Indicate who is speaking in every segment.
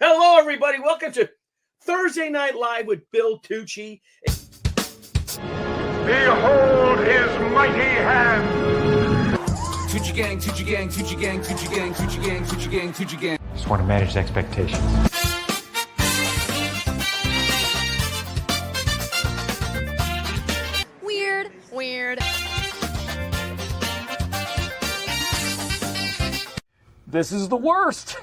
Speaker 1: Hello, everybody. Welcome to Thursday Night Live with Bill Tucci.
Speaker 2: Behold his mighty hand.
Speaker 3: Tucci gang, Tucci gang, Tucci gang, Tucci gang, Tucci gang, Tucci gang, Tucci gang.
Speaker 4: Just want to manage expectations.
Speaker 5: Weird.
Speaker 6: This is the worst.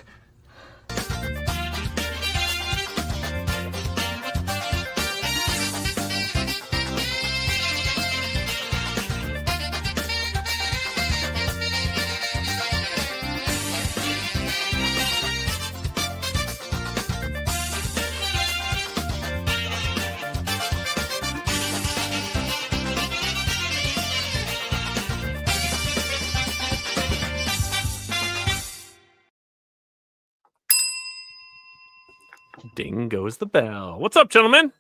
Speaker 7: Ding goes the bell. What's up, gentlemen?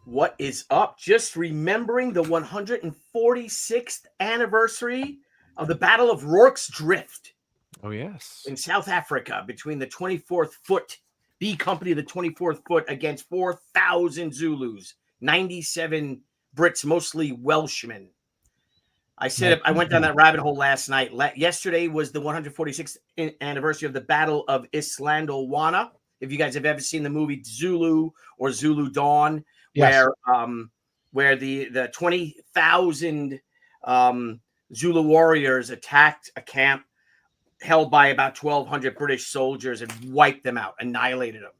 Speaker 1: What is up? Just remembering the 146th anniversary of the Battle of Rorke's Drift.
Speaker 7: Oh, yes.
Speaker 1: In South Africa, between the 24th Foot B Company, the 24th Foot, against 4,000 Zulus, 97 Brits, mostly Welshmen. I went down that rabbit hole last night. Yesterday was the 146th anniversary of the Battle of Isandlwana. If you guys have ever seen the movie Zulu or Zulu Dawn, yes, where the 20,000 Zulu warriors attacked a camp held by about 1,200 British soldiers and wiped them out, annihilated them.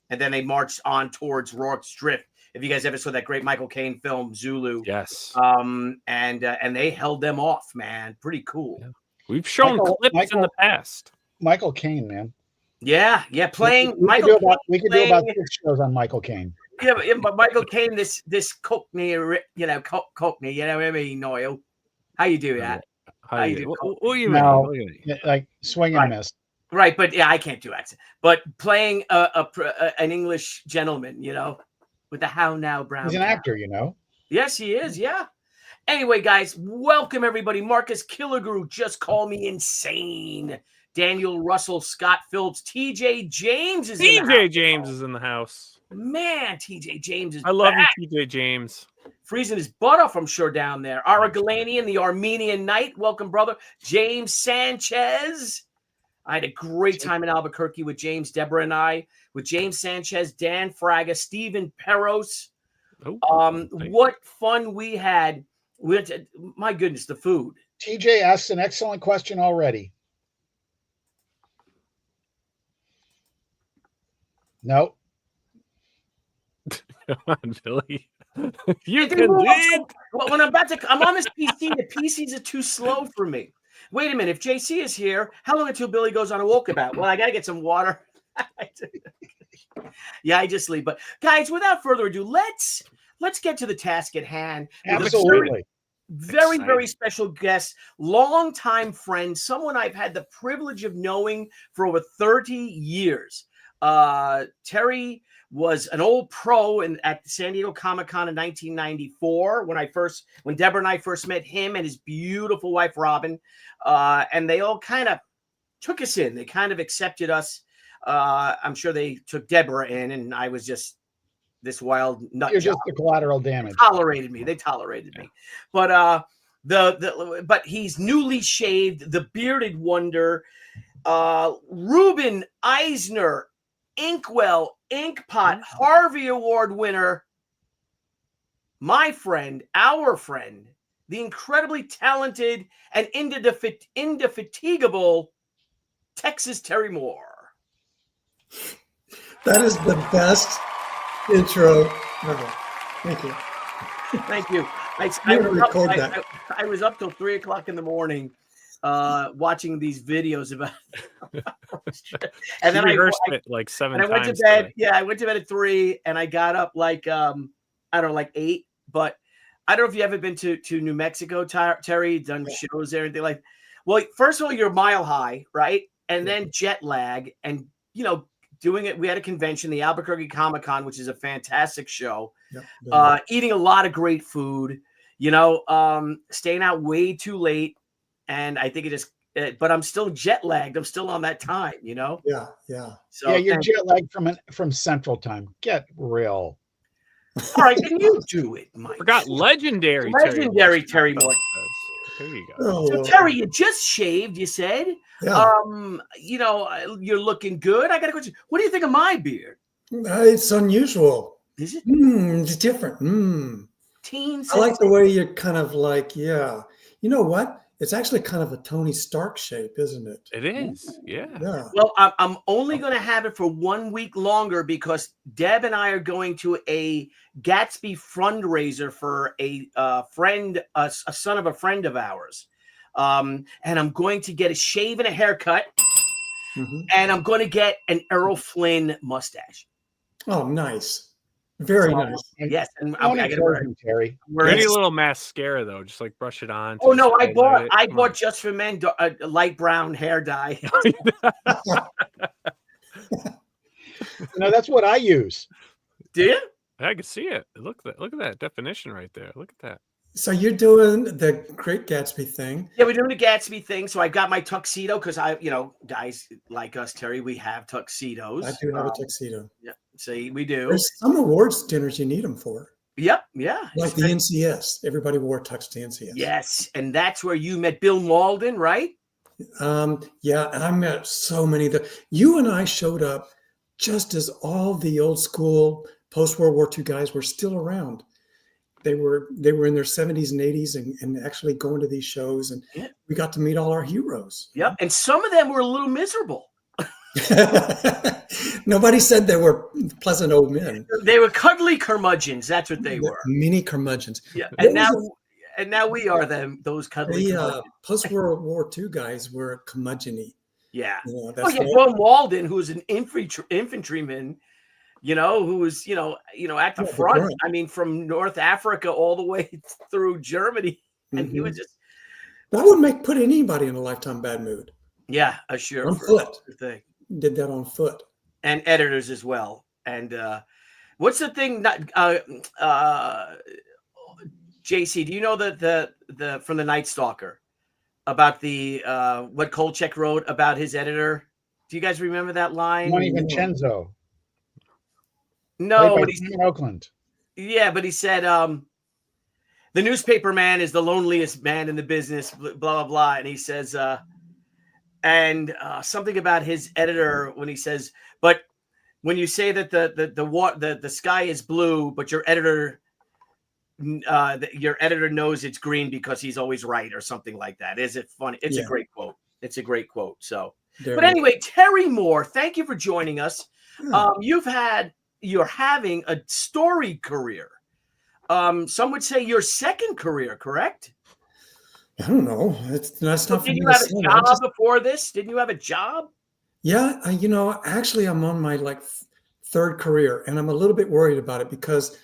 Speaker 1: And then they marched on towards Rorke's Drift. If you guys ever saw that great Michael Caine film, Zulu.
Speaker 7: Yes.
Speaker 1: And they held them off, man. Pretty cool.
Speaker 7: Yeah. We've shown clips in the past.
Speaker 8: Michael Caine, man.
Speaker 1: Yeah. Playing
Speaker 8: we
Speaker 1: Michael.
Speaker 8: We could do about 6 shows on Michael Caine.
Speaker 1: Yeah, but Michael Caine, this Cockney, Cockney, you know what I mean, Noel? How you do that?
Speaker 7: How you do? What you
Speaker 8: mean? Like swing and miss.
Speaker 1: Right, but yeah, I can't do accent. But playing an English gentleman, with the how now brown.
Speaker 8: He's an actor,
Speaker 1: Yes, he is. Yeah. Anyway, guys, welcome everybody. Marcus Killigrew just called me insane. Daniel Russell, Scott Phillips, TJ James is in the house.
Speaker 7: TJ James is in the house.
Speaker 1: Man, TJ James is
Speaker 7: I love
Speaker 1: back.
Speaker 7: you, TJ James.
Speaker 1: Freezing his butt off, I'm sure, down there. Ara Galanian, the Armenian Knight. Welcome, brother. James Sanchez. I had a great time in Albuquerque with James, Deborah, and I. With James Sanchez, Dan Fraga, Stephen Peros. What fun we had. My goodness, the food.
Speaker 8: TJ asked an excellent question already. No.
Speaker 7: Come on, Billy. You can lead.
Speaker 1: When I'm on this PC. The PCs are too slow for me. Wait a minute. If JC is here, how long until Billy goes on a walkabout? Well, I got to get some water. Yeah, I just leave. But guys, without further ado, let's get to the task at hand.
Speaker 8: Absolutely.
Speaker 1: Very special guest, longtime friend, someone I've had the privilege of knowing for over 30 years. Terry was an old pro at San Diego Comic-Con in 1994 when Deborah and I first met him and his beautiful wife Robin, and they all kind of took us in. They kind of accepted us. I'm sure they took Deborah in, and I was just this wild nut.
Speaker 8: You're just the collateral damage.
Speaker 1: They tolerated me, but but he's newly shaved, the bearded wonder, Ruben Eisner. Inkwell, Inkpot, Harvey Award winner, my friend, our friend, the incredibly talented and indefatigable Texas Terry Moore.
Speaker 9: That is the best intro ever. Thank you.
Speaker 1: Thank you. I was up till 3 o'clock in the morning watching these videos about
Speaker 7: and then I rehearsed it like 7 times.
Speaker 1: I went to bed. Today. Yeah, I went to bed at 3 and I got up like 8. But I don't know if you ever been to New Mexico, Terry, done shows there, anything like. Well, first of all, you're mile high, right? And then jet lag, and doing it. We had a convention, the Albuquerque Comic-Con, which is a fantastic show. Eating a lot of great food, staying out way too late. And I think it just but I'm still jet lagged. I'm still on that time, you know.
Speaker 9: Yeah, yeah.
Speaker 1: So
Speaker 8: Yeah, you're
Speaker 1: thank-
Speaker 8: jet lagged from Central Time. Get real.
Speaker 1: all right, then you do it, Mike.
Speaker 7: Forgot legendary
Speaker 1: Legendary
Speaker 7: Terry
Speaker 1: Terry
Speaker 7: Moore.
Speaker 1: Moore.
Speaker 7: There you go.
Speaker 9: Oh,
Speaker 1: So
Speaker 9: well,
Speaker 1: Terry, you just shaved. You said,
Speaker 9: yeah.
Speaker 1: you know, you're looking good. I got a question. What do you think of my beard?
Speaker 9: It's unusual.
Speaker 1: Is it
Speaker 9: It's different.
Speaker 1: teen?
Speaker 9: I like the way you're kind of like, yeah. You know what? It's actually kind of a Tony Stark shape, isn't it?
Speaker 7: It is. Yeah.
Speaker 9: Yeah.
Speaker 1: Well, I'm only going to have it for 1 week longer because Deb and I are going to a Gatsby fundraiser for a friend, a son of a friend of ours. And I'm going to get a shave and a haircut, and I'm going to get an Errol Flynn mustache.
Speaker 9: Oh, nice. Very nice.
Speaker 1: Yes, and
Speaker 8: Don't
Speaker 1: I got to
Speaker 8: encourage
Speaker 1: wear.
Speaker 8: him, Terry.
Speaker 1: wear
Speaker 7: You need
Speaker 1: it.
Speaker 7: a little mascara though, just like brush it on.
Speaker 1: Oh no, I
Speaker 7: just highlight it.
Speaker 1: I
Speaker 7: Come
Speaker 1: bought just for men a light brown hair dye.
Speaker 8: No, that's what I use.
Speaker 1: Do you?
Speaker 7: on. I can see it. Look at that definition right there. Look at that.
Speaker 9: So you're doing the Great Gatsby thing.
Speaker 1: Yeah, we're doing the Gatsby thing. So I got my tuxedo because guys like us, Terry, we have tuxedos.
Speaker 9: I do have a tuxedo.
Speaker 1: Yeah, see, we do.
Speaker 9: There's some awards dinners you need them for,
Speaker 1: Yep, yeah.
Speaker 9: like the NCS. Everybody wore tux to NCS.
Speaker 1: Yes, and that's where you met Bill Malden, right?
Speaker 9: Yeah, and I met so many. You and I showed up just as all the old school post World War II guys were still around. They were in their 70s and 80s and actually going to these shows, and we got to meet all our heroes.
Speaker 1: Yep, and some of them were a little miserable.
Speaker 9: Nobody said they were pleasant old men.
Speaker 1: They were cuddly curmudgeons. That's what they were.
Speaker 9: Mini curmudgeons.
Speaker 1: Yeah,
Speaker 9: What
Speaker 1: and now we are those cuddly.
Speaker 9: the post World War II guys were curmudgeon-y.
Speaker 1: Yeah.
Speaker 9: You know,
Speaker 1: Oh
Speaker 9: that's
Speaker 1: yeah,
Speaker 9: what-
Speaker 1: Bill Malden, who was an infantryman, who was at the
Speaker 9: Yeah,
Speaker 1: front.
Speaker 9: right.
Speaker 1: I mean, from North Africa all the way through Germany, and he was just
Speaker 9: That would put anybody in a lifetime bad mood.
Speaker 1: a sure
Speaker 9: On foot.
Speaker 1: thing.
Speaker 9: Did that on foot.
Speaker 1: And editors as well. And what's the thing? JC, do you know the from the Night Stalker about the what Kolchak wrote about his editor? Do you guys remember that line?
Speaker 8: Tony Vincenzo.
Speaker 1: No,
Speaker 8: played by
Speaker 1: but he
Speaker 8: Tim Oakland.
Speaker 1: yeah, but he said the newspaper man is the loneliest man in the business, blah blah blah, and he says something about his editor when he says, but when you say that the sky is blue, but your editor knows it's green because he's always right, or something like that. Is it funny? It's a great quote. It's a great quote. So, but anyway, Terry Moore, thank you for joining us. You're having a storied career. Some would say your second career, correct?
Speaker 9: I don't know. That's not for
Speaker 1: Did
Speaker 9: me
Speaker 1: you
Speaker 9: to
Speaker 1: have a
Speaker 9: say.
Speaker 1: job before this? Didn't you have a job?
Speaker 9: Yeah, actually, I'm on my third career, and I'm a little bit worried about it because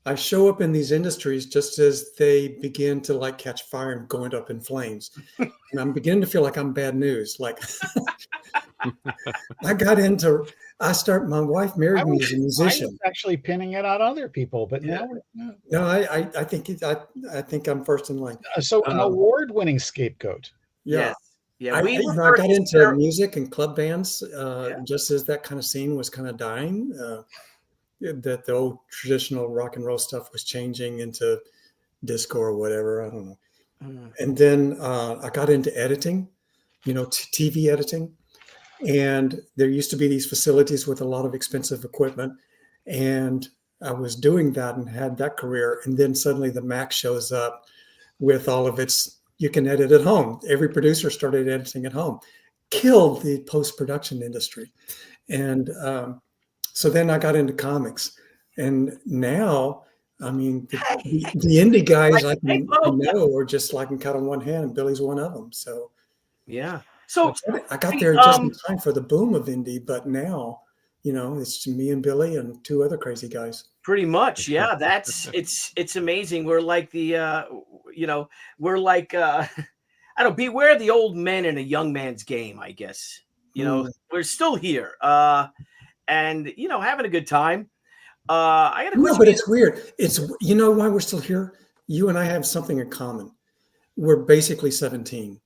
Speaker 9: I show up in these industries just as they begin to catch fire and going up in flames, and I'm beginning to feel like I'm bad news. Like my wife married me as a
Speaker 8: I
Speaker 9: musician.
Speaker 8: was actually pinning it on other people, but
Speaker 9: Yeah.
Speaker 8: no.
Speaker 9: No, I think I'm first in line.
Speaker 8: So an award-winning scapegoat.
Speaker 9: Yeah.
Speaker 1: Yes. Yeah.
Speaker 9: I
Speaker 1: refer
Speaker 9: got
Speaker 1: to
Speaker 9: into
Speaker 1: Terry-
Speaker 9: music and club bands just as that kind of scene was kind of dying. That the old traditional rock and roll stuff was changing into disco or whatever. I don't know. And then I got into editing, TV editing. And there used to be these facilities with a lot of expensive equipment. And I was doing that and had that career. And then suddenly the Mac shows up with all of its, you can edit at home. Every producer started editing at home, killed the post-production industry. And so then I got into comics. And now, I mean, the indie guys I know are just I can count on one hand, and Billy's one of them. So
Speaker 1: yeah. So
Speaker 9: I got there just in time for the boom of indie, but now, it's me and Billy and two other crazy guys.
Speaker 1: pretty much, yeah. It's amazing. We're like I don't beware the old men in a young man's game, I guess. We're still here. And having a good time. I got a question.
Speaker 9: No, but it's weird. It's why we're still here. You and I have something in common. We're basically 17.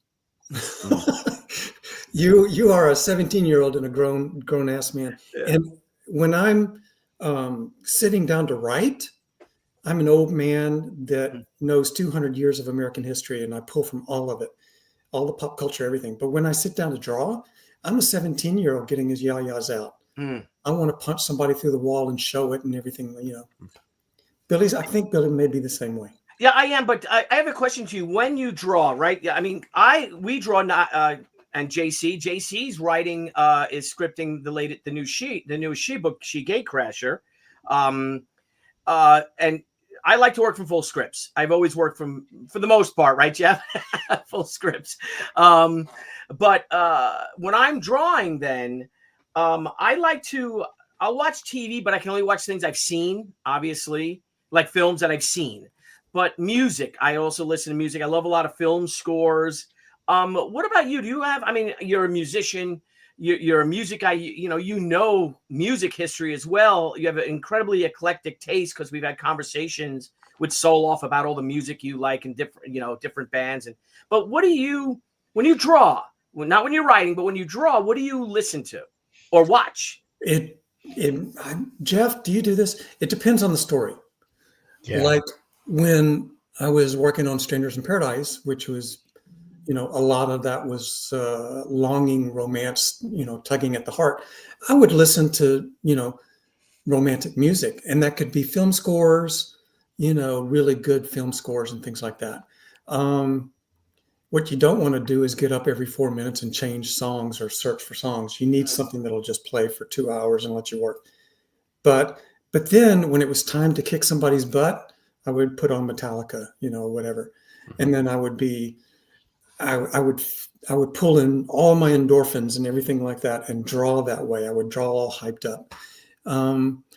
Speaker 9: You are a 17-year-old and a grown ass man.
Speaker 1: Yeah.
Speaker 9: And when I'm sitting down to write, I'm an old man that knows 200 years of American history, and I pull from all of it, all the pop culture, everything. But when I sit down to draw, I'm a 17-year-old getting his yayas out. I want to punch somebody through the wall and show it and everything, I think Billy may be the same way.
Speaker 1: Yeah, I am. But I have a question to you. When you draw, right? Yeah, I mean, we draw and JC's writing is scripting the newest Shi book, She Gatecrasher. And I like to work from full scripts. I've always worked for the most part, right, Jeff? Full scripts. But when I'm drawing, then I'll watch TV, but I can only watch things I've seen, obviously, like films that I've seen. But music, I also listen to music. I love a lot of film scores. What about you? Do you have, I mean, you're a musician, you're a music guy, you know music history as well. You have an incredibly eclectic taste because we've had conversations with Soloff about all the music you like and different bands. But what do you, when you draw, not when you're writing, but when you draw, what do you listen to or watch?
Speaker 9: Jeff, do you do this? It depends on the story.
Speaker 8: Yeah.
Speaker 9: Like when I was working on Strangers in Paradise, which was, a lot of that was longing, romance, tugging at the heart. I would listen to, romantic music, and that could be film scores, really good film scores and things like that. What you don't want to do is get up every 4 minutes and change songs or search for songs. You need something that'll just play for 2 hours and let you work. But then when it was time to kick somebody's butt, I would put on Metallica, whatever. And then I would pull in all my endorphins and everything like that and draw that way. I would draw all hyped up.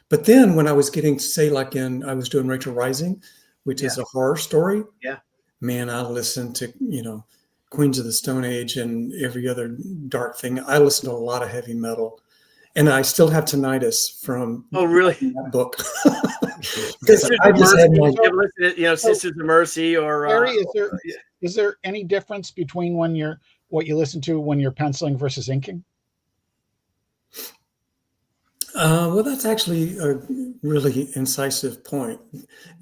Speaker 9: But then when I was getting to say, I was doing Rachel Rising, which is a horror story.
Speaker 1: Yeah.
Speaker 9: Man, I listened to, Queens of the Stone Age and every other dark thing. I listened to a lot of heavy metal, and I still have tinnitus from that book.
Speaker 1: Sisters of Mercy, Sisters of Mercy, or
Speaker 8: Larry, is there any difference between what you listen to when you're penciling versus inking?
Speaker 9: Well, that's actually a really incisive point.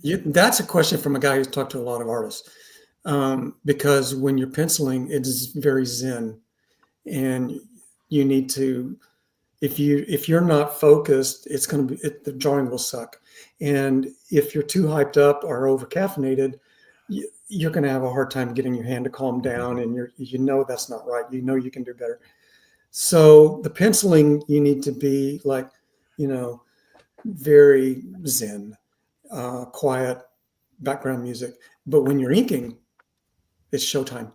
Speaker 9: That's a question from a guy who's talked to a lot of artists. Because when you're penciling, it is very zen, and you need to, if you're not focused, the drawing will suck. And if you're too hyped up or over caffeinated, you're going to have a hard time getting your hand to calm down, and that's not right. You can do better. So the penciling, you need to be very zen, quiet background music. But when you're inking, it's showtime.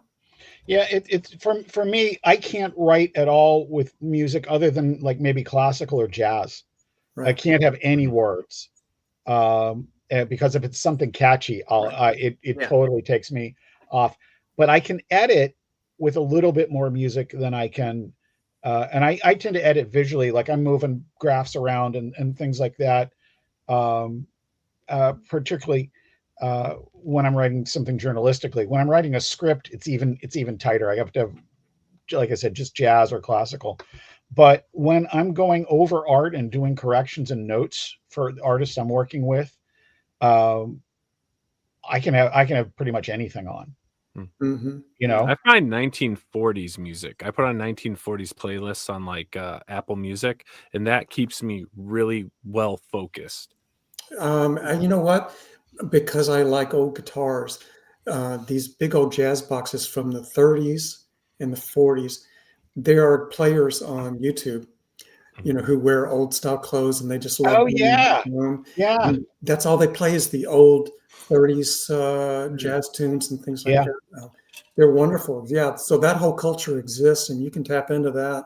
Speaker 8: Yeah, it's for me. I can't write at all with music other than maybe classical or jazz. Right. I can't have any words, because if it's something catchy, it totally takes me off. But I can edit with a little bit more music than I can, and I tend to edit visually, like I'm moving graphs around and things like that. Particularly when I'm writing something journalistically. When I'm writing a script, it's even tighter. I have to have, like I said, just jazz or classical. But when I'm going over art and doing corrections and notes for the artists I'm working with, I can have pretty much anything on.
Speaker 9: Mm-hmm.
Speaker 7: I find 1940s music. I put on 1940s playlists on Apple Music, and that keeps me really well focused.
Speaker 9: And you know what? Because I like old guitars, these big old jazz boxes from the 30s and the 40s, there are players on YouTube, who wear old style clothes, and they just love.
Speaker 8: Oh yeah, yeah.
Speaker 9: And that's all they play is the old 30s jazz tunes and things like that. They're wonderful. Yeah, so that whole culture exists, and you can tap into that.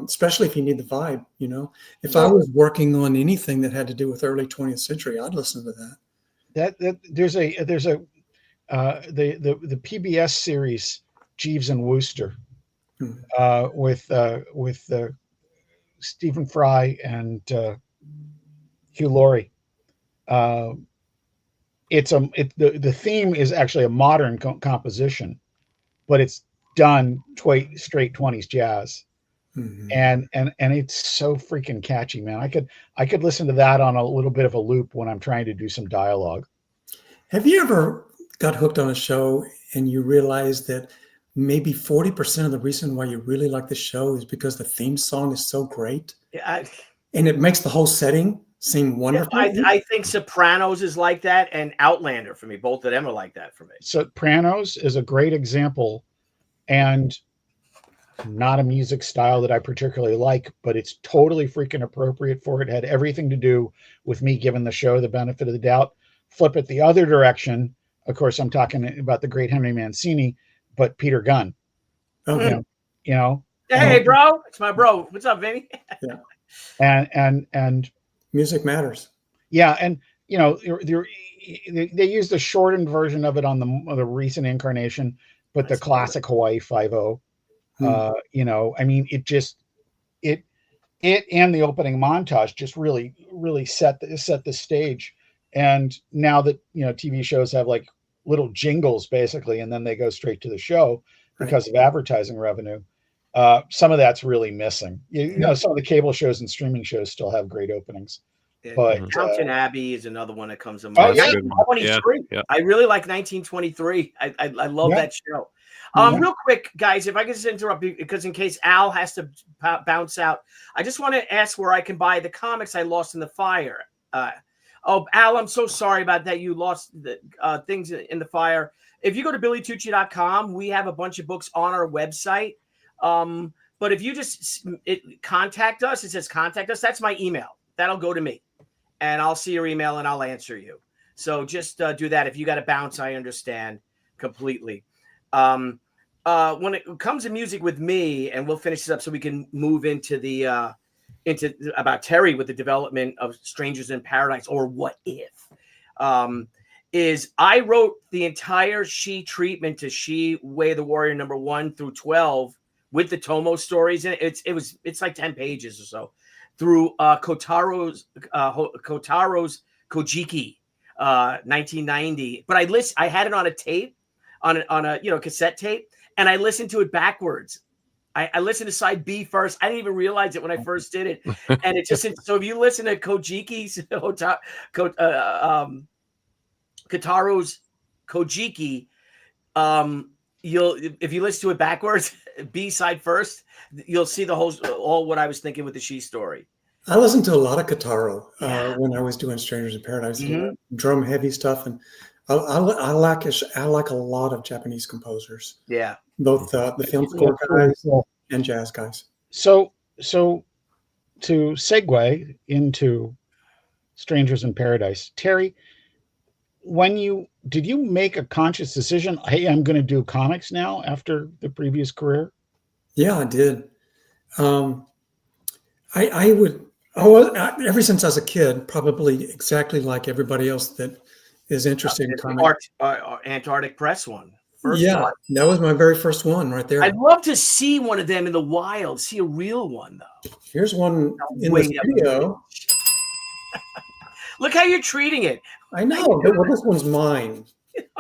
Speaker 9: Especially if you need the vibe, If I was working on anything that had to do with early 20th century, I'd listen to that.
Speaker 8: There's the PBS series Jeeves and Wooster, with Stephen Fry and Hugh Laurie. The theme is actually a modern composition, but it's done straight 20s jazz.
Speaker 9: Mhm.
Speaker 8: And it's so freaking catchy, man. I could listen to that on a little bit of a loop when I'm trying to do some dialogue.
Speaker 9: Have you ever got hooked on a show and you realize that maybe 40% of the reason why you really like the show is because the theme song is so great
Speaker 1: Yeah,
Speaker 9: and it makes the whole setting seem wonderful?
Speaker 1: I think Sopranos is like that, and Outlander for me. Both of them are like that for me.
Speaker 8: Sopranos is a great example, and not a music style that I particularly like, but it's totally freaking appropriate for it. It had everything to do with me giving the show the benefit of the doubt. Flip it the other direction. Of course, I'm talking about the great Henry Mancini, but Peter Gunn.
Speaker 9: Okay.
Speaker 8: You know.
Speaker 1: Hey, bro, it's my bro. What's up, Vinny?
Speaker 8: And
Speaker 9: Music matters.
Speaker 8: yeah, and you know, they used the shortened version of it on the recent incarnation, but the classic Hawaii 5-0. You know, I mean, it and the opening montage just really set the stage. And now that, you know, TV shows have like little jingles basically, and then they go straight to the show because of advertising revenue. Some of that's really missing. You know, some of the cable shows and streaming shows still have great openings. But
Speaker 1: Downton Abbey is another one that comes to mind.
Speaker 8: Oh, yeah.
Speaker 1: 1923.
Speaker 7: Yeah.
Speaker 1: I really like 1923. I love that show. Real quick, guys, if I could just interrupt you, because in case Al has to bounce out, I just want to ask where I can buy the comics I lost in the fire. Oh, Al, I'm so sorry about that. You lost the things in the fire. If you go to billytucci.com, we have a bunch of books on our website. But if you just contact us, it says contact us. That's my email. That'll go to me, and I'll see your email and I'll answer you. So just do that. If you got to bounce, I understand completely. When it comes to music with me, and we'll finish this up so we can move into the into about Terry with the development of Strangers in Paradise, or What If, is I wrote the entire Shi treatment to Shi Way of the Warrior #1 through 12 with the Tomo stories in it. It's like 10 pages or so through Kotaro's Kojiki 1990. But I had it on a tape, on a cassette tape, and I listened to it backwards. I listened to side B first. I didn't even realize it when I first did it. And it just, so if you listen to Kojiki's, Kotaro's Kojiki, if you listen to it backwards, B side first, you'll see the all what I was thinking with the Shi story.
Speaker 9: I listened to a lot of Kotaro when I was doing Strangers in Paradise, drum heavy stuff, and I like a lot of Japanese composers.
Speaker 1: Yeah,
Speaker 9: both the film score guys and jazz guys.
Speaker 8: So to segue into Strangers in Paradise, Terry, did you make a conscious decision? Hey, I'm going to do comics now after the previous career.
Speaker 9: Yeah, I did. Ever since I was a kid, probably exactly like everybody else that is interested in comics.
Speaker 1: Antarctic Press one.
Speaker 9: That was my very first one right there.
Speaker 1: I'd love to see one of them in the wild, see a real one though.
Speaker 9: Here's one in the studio.
Speaker 1: Look how you're treating it.
Speaker 9: I know, but this one's mine.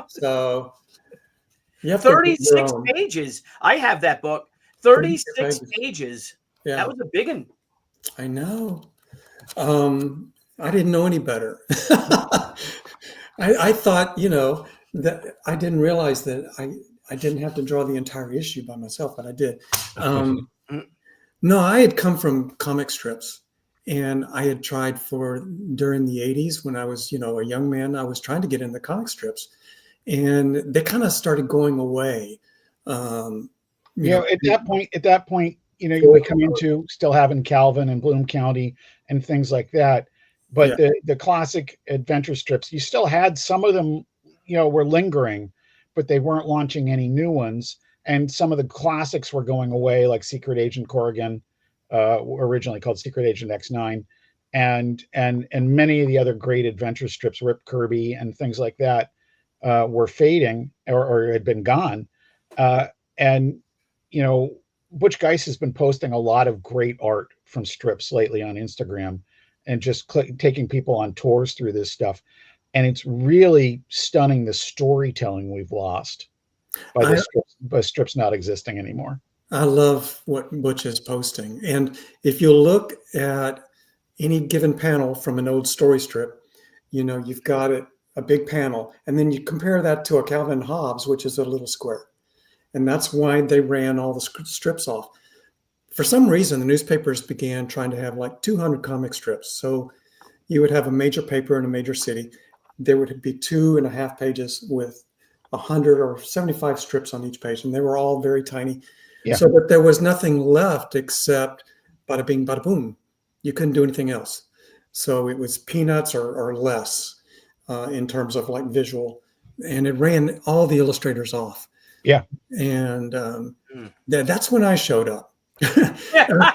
Speaker 9: So you have
Speaker 1: 36 pages. I have that book. 36 pages.
Speaker 9: Yeah.
Speaker 1: That was a big one.
Speaker 9: I know. I didn't know any better. I thought, that I didn't realize that I didn't have to draw the entire issue by myself, but I did. No, I had come from comic strips, and I had tried during the 80s when I was, a young man, I was trying to get into comic strips, and they kind of started going away. At
Speaker 8: that point, you would come into still having Calvin and Bloom County and things like that. But the classic adventure strips, you still had some of them, were lingering, but they weren't launching any new ones. And some of the classics were going away, like Secret Agent Corrigan, originally called Secret Agent X9, and many of the other great adventure strips, Rip Kirby and things like that, were fading or had been gone. Butch Geist has been posting a lot of great art from strips lately on Instagram, and just taking people on tours through this stuff. And it's really stunning the storytelling we've lost. by the strips not existing anymore.
Speaker 9: I love what Butch is posting. And if you look at any given panel from an old story strip, you've got a big panel, and then you compare that to a Calvin Hobbes, which is a little square. And that's why they ran all the strips off. For some reason, the newspapers began trying to have like 200 comic strips. So you would have a major paper in a major city. There would be 2.5 pages with 100 or 75 strips on each page, and they were all very tiny. Yeah. So that there was nothing left except bada bing, bada boom. You couldn't do anything else. So it was peanuts or less in terms of like visual, and it ran all the illustrators off.
Speaker 8: Yeah.
Speaker 9: And that's when I showed up. I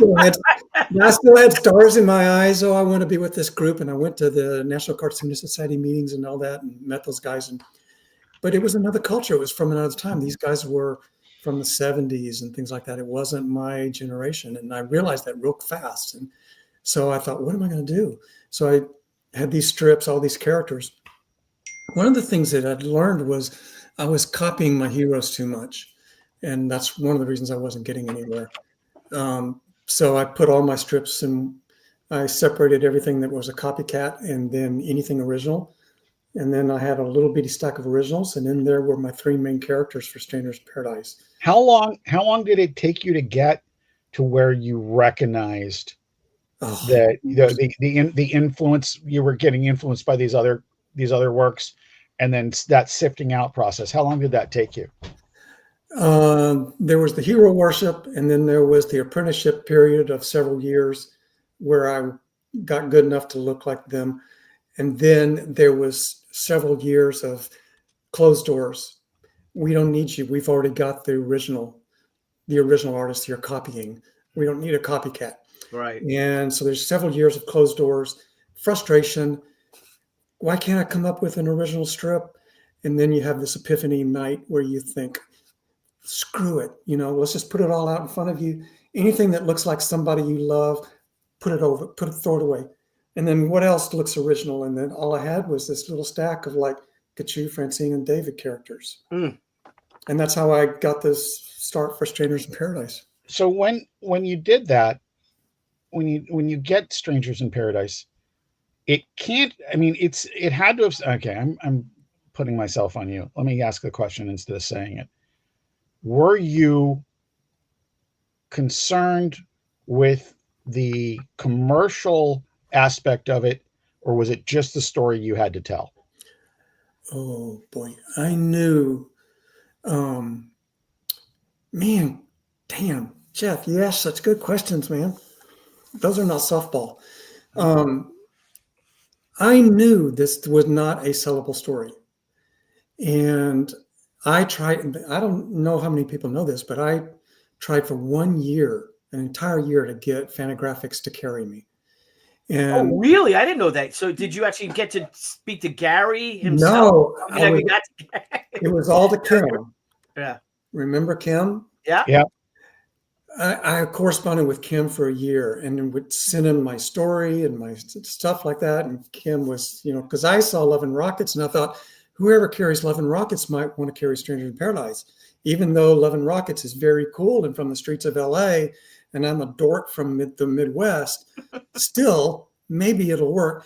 Speaker 9: still had stars in my eyes. Oh, I want to be with this group. And I went to the National Cartoonist Society meetings and all that and met those guys. But it was another culture. It was from another time. These guys were from the 70s and things like that. It wasn't my generation. And I realized that real fast. And so I thought, what am I going to do? So I had these strips, all these characters. One of the things that I'd learned was I was copying my heroes too much. And that's one of the reasons I wasn't getting anywhere. So I put all my strips and I separated everything that was a copycat and then anything original. And then I had a little bitty stack of originals. And then there were my 3 main characters for Strangers in Paradise.
Speaker 8: How long did it take you to get to where you recognized that the influence, you were getting influenced by these other works, and then that sifting out process? How long did that take you?
Speaker 9: There was the hero worship, and then there was the apprenticeship period of several years where I got good enough to look like them. And then there was several years of closed doors. We don't need you. We've already got the original artist here copying. We don't need a copycat.
Speaker 1: Right.
Speaker 9: And so there's several years of closed doors, frustration. Why can't I come up with an original strip? And then you have this epiphany night where you think, screw it. Let's just put it all out in front of you. Anything that looks like somebody you love, throw it away. And then what else looks original? And then all I had was this little stack of like Kachu, Francine, and David characters. And that's how I got this start for Strangers in Paradise.
Speaker 8: So when you did that, when you get Strangers in Paradise, it had to have, okay, I'm putting myself on you. Let me ask the question instead of saying it. Were you concerned with the commercial aspect of it, or was it just the story you had to tell?
Speaker 9: Oh boy, I knew. Man, damn, Jeff, you asked such good questions, man. Those are not softball. I knew this was not a sellable story, and I tried. I don't know how many people know this, but I tried for 1 year, an entire year, to get Fantagraphics to carry me. And
Speaker 1: really? I didn't know that. So did you actually get to speak to Gary himself?
Speaker 9: No, it was all to Kim.
Speaker 1: Yeah.
Speaker 9: Remember Kim?
Speaker 1: Yeah.
Speaker 8: Yeah.
Speaker 9: I corresponded with Kim for a year and would send him my story and my stuff like that. And Kim was, because I saw Love and Rockets and I thought, whoever carries Love and Rockets might want to carry Strangers in Paradise, even though Love and Rockets is very cool and from the streets of LA. And I'm a dork from the Midwest, still, maybe it'll work.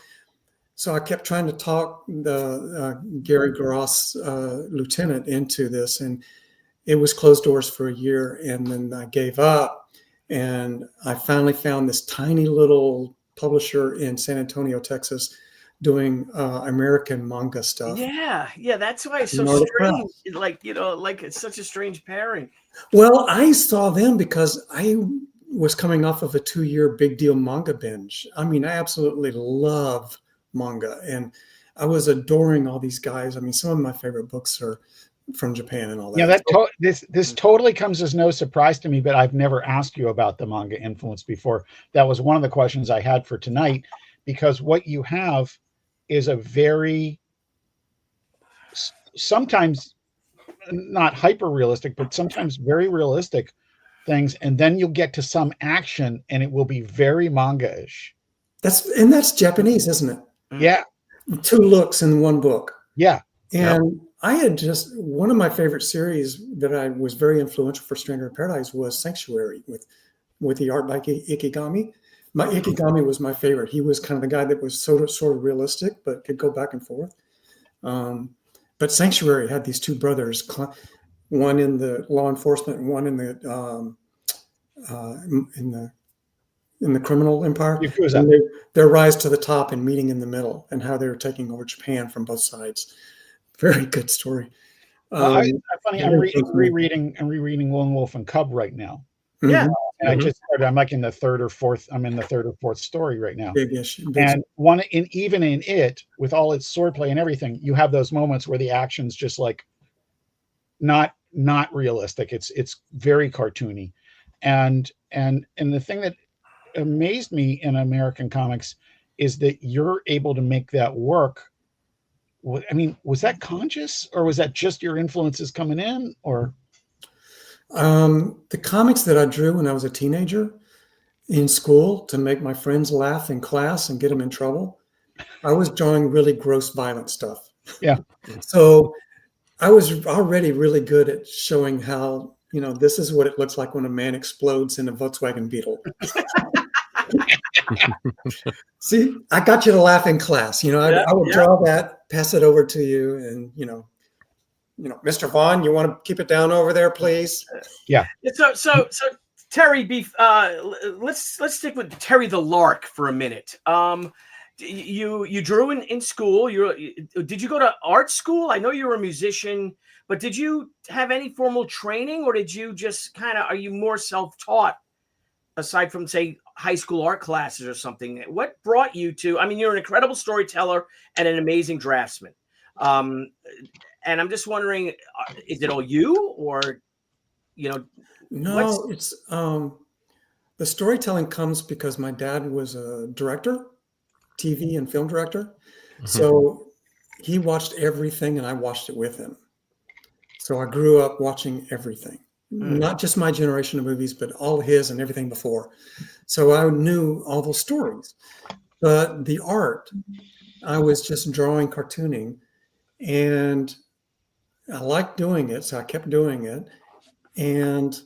Speaker 9: So I kept trying to talk the Gary Gross lieutenant into this, and it was closed doors for a year. And then I gave up, and I finally found this tiny little publisher in San Antonio, Texas, doing American manga stuff.
Speaker 1: Yeah, that's why it's so strange. Like it's such a strange pairing.
Speaker 9: Well, I saw them because I was coming off of a 2-year big deal manga binge. I mean, I absolutely love manga, and I was adoring all these guys. I mean, some of my favorite books are from Japan and all that.
Speaker 8: Yeah, this totally comes as no surprise to me, but I've never asked you about the manga influence before. That was one of the questions I had for tonight, because what you have is a very, sometimes not hyper realistic, but sometimes very realistic things, and then you'll get to some action and it will be very manga-ish.
Speaker 9: That's Japanese, isn't it?
Speaker 8: Yeah.
Speaker 9: 2 looks in one book.
Speaker 8: Yeah.
Speaker 9: And I had just one of my favorite series that I was very influential for Stranger in Paradise was Sanctuary with the art by Ikigami. Ikigami was my favorite. He was kind of the guy that was sort of realistic, but could go back and forth. But Sanctuary had these two brothers, one in the law enforcement and one in the criminal empire. And their rise to the top and meeting in the middle, and how they were taking over Japan from both sides. Very good story.
Speaker 8: Funny, I'm rereading Lone Wolf and Cub right now.
Speaker 1: Yeah.
Speaker 8: And I just started, I'm like in the third or fourth story right now.
Speaker 9: Big issue.
Speaker 8: And even in it, with all its swordplay and everything, you have those moments where the action's just like not realistic. It's very cartoony. And the thing that amazed me in American comics is that you're able to make that work. I mean, was that conscious, or was that just your influences coming in, or?
Speaker 9: The comics that I drew when I was a teenager in school to make my friends laugh in class and get them in trouble, I was drawing really gross, violent stuff.
Speaker 8: Yeah.
Speaker 9: So I was already really good at showing how, this is what it looks like when a man explodes in a Volkswagen Beetle. See, I got you to laugh in class. I would draw that, pass it over to you, and Mr. Vaughn, you want to keep it down over there, please?
Speaker 8: Yeah.
Speaker 1: So Terry, let's stick with Terry the Lark for a minute. You drew in school. Did you go to art school? I know you were a musician, but did you have any formal training, or did you just are you more self-taught, aside from, say, high school art classes or something? What brought you to? I mean, you're an incredible storyteller and an amazing draftsman. And I'm just wondering, is it all you, or,
Speaker 9: No, it's the storytelling comes because my dad was a director, TV and film director. Mm-hmm. So he watched everything and I watched it with him. So I grew up watching everything, not just my generation of movies, but all his and everything before. So I knew all those stories, but the art, I was just drawing, cartooning, and I liked doing it, so I kept doing it. And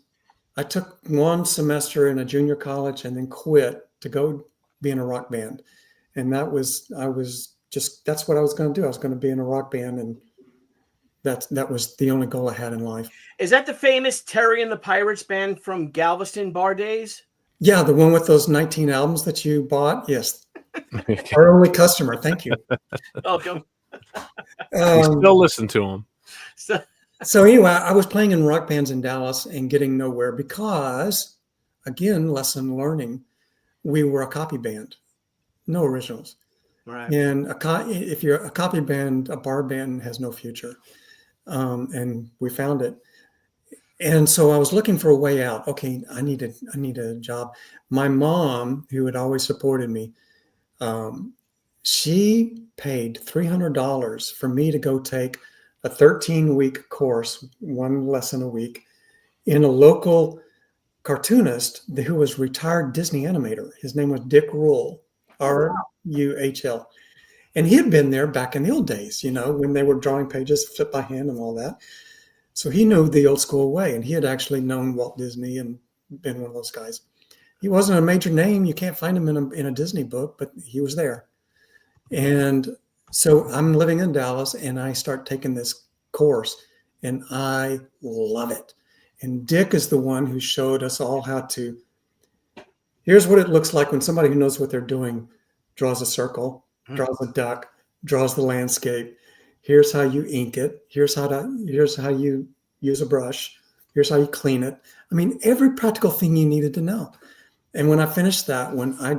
Speaker 9: I took one semester in a junior college and then quit to go be in a rock band. And that's what I was going to do. I was going to be in a rock band, and that was the only goal I had in life.
Speaker 1: Is that the famous Terry and the Pirates band from Galveston bar days?
Speaker 9: Yeah, the one with those 19 albums that you bought. Yes. Our only customer. Thank you.
Speaker 1: Welcome.
Speaker 7: You still listen to them.
Speaker 9: So anyway, I was playing in rock bands in Dallas and getting nowhere because, again, lesson learning, we were a copy band, no originals.
Speaker 1: Right.
Speaker 9: And if you're a copy band, a bar band has no future. And we found it. And so I was looking for a way out. Okay, I need a job. My mom, who had always supported me, she paid $300 for me to go take a 13-week course, one lesson a week, in a local cartoonist who was retired Disney animator. His name was Dick Ruhl, R-U-H-L. And he had been there back in the old days, when they were drawing pages flip by hand and all that. So he knew the old school way, and he had actually known Walt Disney and been one of those guys. He wasn't a major name. You can't find him in a Disney book, but he was there. And so I'm living in Dallas, and I start taking this course, and I love it. And Dick is the one who showed us all here's what it looks like when somebody who knows what they're doing draws a circle, draws a duck, draws the landscape. Here's how you ink it. Here's how you use a brush. Here's how you clean it. I mean, every practical thing you needed to know. And when I finished that one, I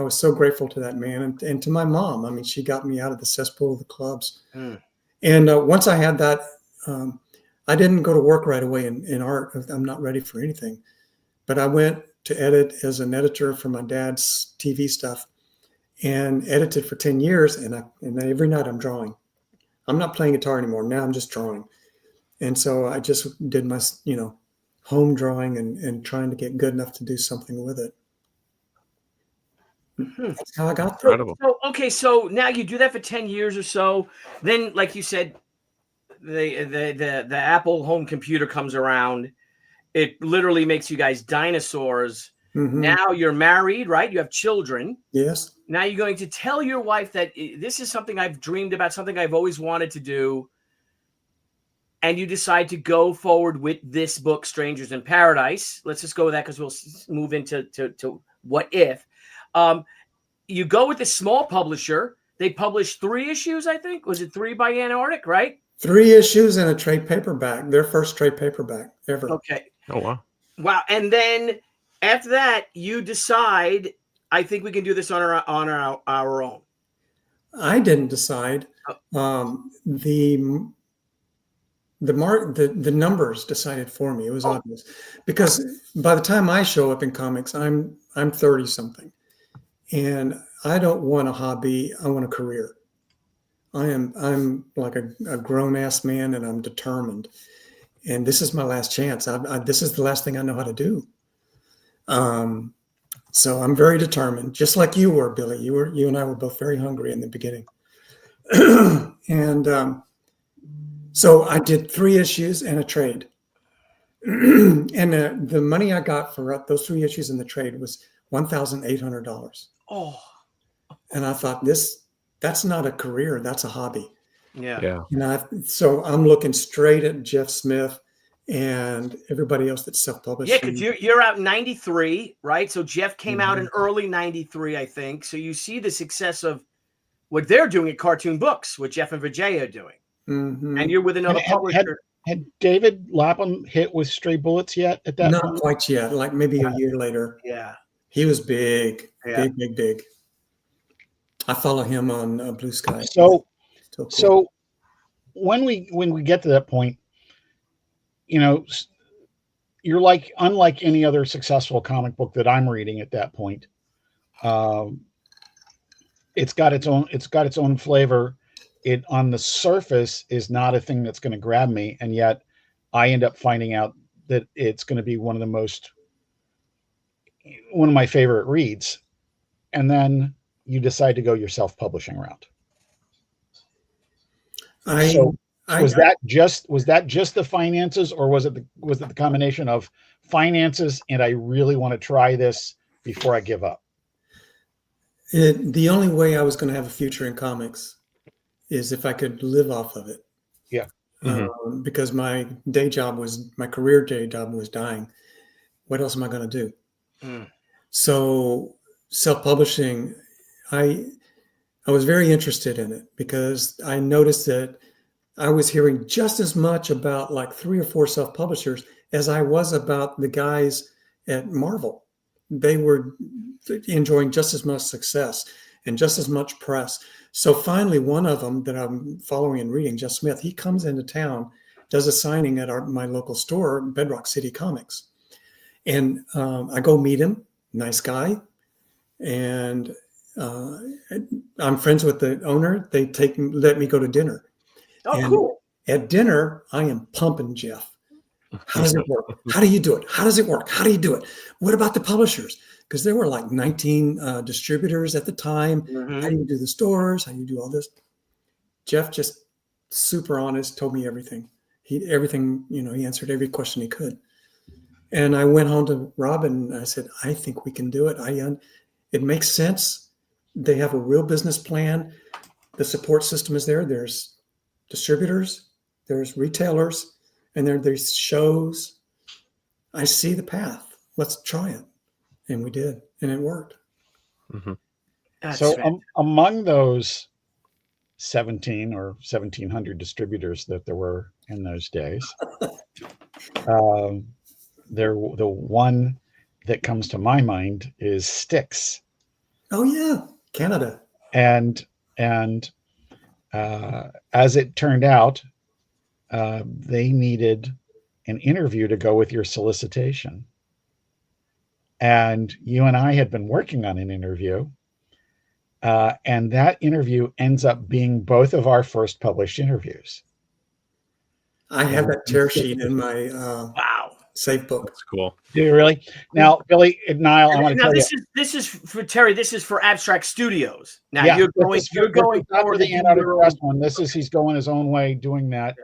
Speaker 9: was so grateful to that man and to my mom. I mean, she got me out of the cesspool of the clubs. And once I had that, I didn't go to work right away in art. I'm not ready for anything. But I went to edit as an editor for my dad's TV stuff and edited for 10 years. And every night I'm drawing. I'm not playing guitar anymore. Now I'm just drawing. And so I just did my, home drawing and trying to get good enough to do something with it. That's how I got there.
Speaker 7: Incredible.
Speaker 1: So now you do that for 10 years or so. Then, like you said, the Apple home computer comes around. It literally makes you guys dinosaurs. Now you're married, right? You have children.
Speaker 9: Yes.
Speaker 1: Now you're going to tell your wife that this is something I've dreamed about, something I've always wanted to do. And you decide to go forward with this book, Strangers in Paradise. Let's just go with that because we'll move into to what if. You go with the small publisher. They published 3 issues, I think. Was it 3 by Antarctic, right?
Speaker 9: 3 issues and a trade paperback. Their first trade paperback ever.
Speaker 1: Okay.
Speaker 7: Oh, wow.
Speaker 1: Wow. And then after that, you decide, I think we can do this on our own.
Speaker 9: I didn't decide. The numbers decided for me. It was obvious because by the time I show up in comics, I'm 30 something, and I don't want a hobby. I want a career. I'm like a grown ass man, and I'm determined. And this is my last chance. This is the last thing I know how to do. So I'm very determined, just like you were, Billy. You and I were both very hungry in the beginning, and. So I did 3 issues and a trade. And the money I got for those 3 issues in the trade was $1,800.
Speaker 1: Oh.
Speaker 9: And I thought, that's not a career, that's a hobby.
Speaker 1: Yeah.
Speaker 9: And so I'm looking straight at Jeff Smith and everybody else that's self-published.
Speaker 1: Yeah, because you're out in 93, right? So Jeff came out in early 93, I think. So you see the success of what they're doing at Cartoon Books, what Jeff and Vijay are doing. And you're with another publisher.
Speaker 8: Had David Lapham hit with Stray Bullets yet at that point?
Speaker 9: Not quite yet, like maybe a year later.
Speaker 1: Yeah.
Speaker 9: He was big. Big. I follow him on Blue Sky.
Speaker 8: So when we get to that point, you're like, unlike any other successful comic book that I'm reading at that point, it's got its own flavor. It on the surface is not a thing that's going to grab me, and yet I end up finding out that it's going to be one of my favorite reads. And then you decide to go your self-publishing route. Was that just the finances, or was it the combination of finances and I really want to try this before I give up?
Speaker 9: The only way I was going to have a future in comics is if I could live off of it.
Speaker 8: Yeah.
Speaker 9: Because my career day job was dying. What else am I going to do? So self-publishing, I was very interested in it because I noticed that I was hearing just as much about like 3 or 4 self-publishers as I was about the guys at Marvel. They were enjoying just as much success and just as much press. So finally, one of them that I'm following and reading, Jeff Smith, he comes into town, does a signing at my local store, Bedrock City Comics. And I go meet him, nice guy. And I'm friends with the owner. They let me go to dinner.
Speaker 1: Oh, and cool.
Speaker 9: At dinner, I am pumping Jeff. How does it work? How do you do it? How does it work? How do you do it? What about the publishers? Because there were like 19 distributors at the time. How do you do the stores? How do you do all this? Jeff just super honest, told me everything. He answered every question he could. And I went home to Robin and I said, I think we can do it. It makes sense. They have a real business plan. The support system is there. There's distributors, there's retailers, and there's shows. I see the path. Let's try it. And we did, and it worked.
Speaker 8: So among those 17 or 1,700 distributors that there were in those days, the one that comes to my mind is Styx.
Speaker 9: Oh yeah, Canada.
Speaker 8: And as it turned out, they needed an interview to go with your solicitation. And you and I had been working on an interview. And that interview ends up being both of our first published interviews.
Speaker 9: I have that tear sheet in my safe book.
Speaker 7: That's cool.
Speaker 8: Do you really? Now, Billy, Nile, I want to tell you.
Speaker 1: This is for Terry. This is for Abstract Studios. Now
Speaker 8: Yeah,
Speaker 1: you're going
Speaker 8: for the Antarctic Press one. He's going his own way doing that.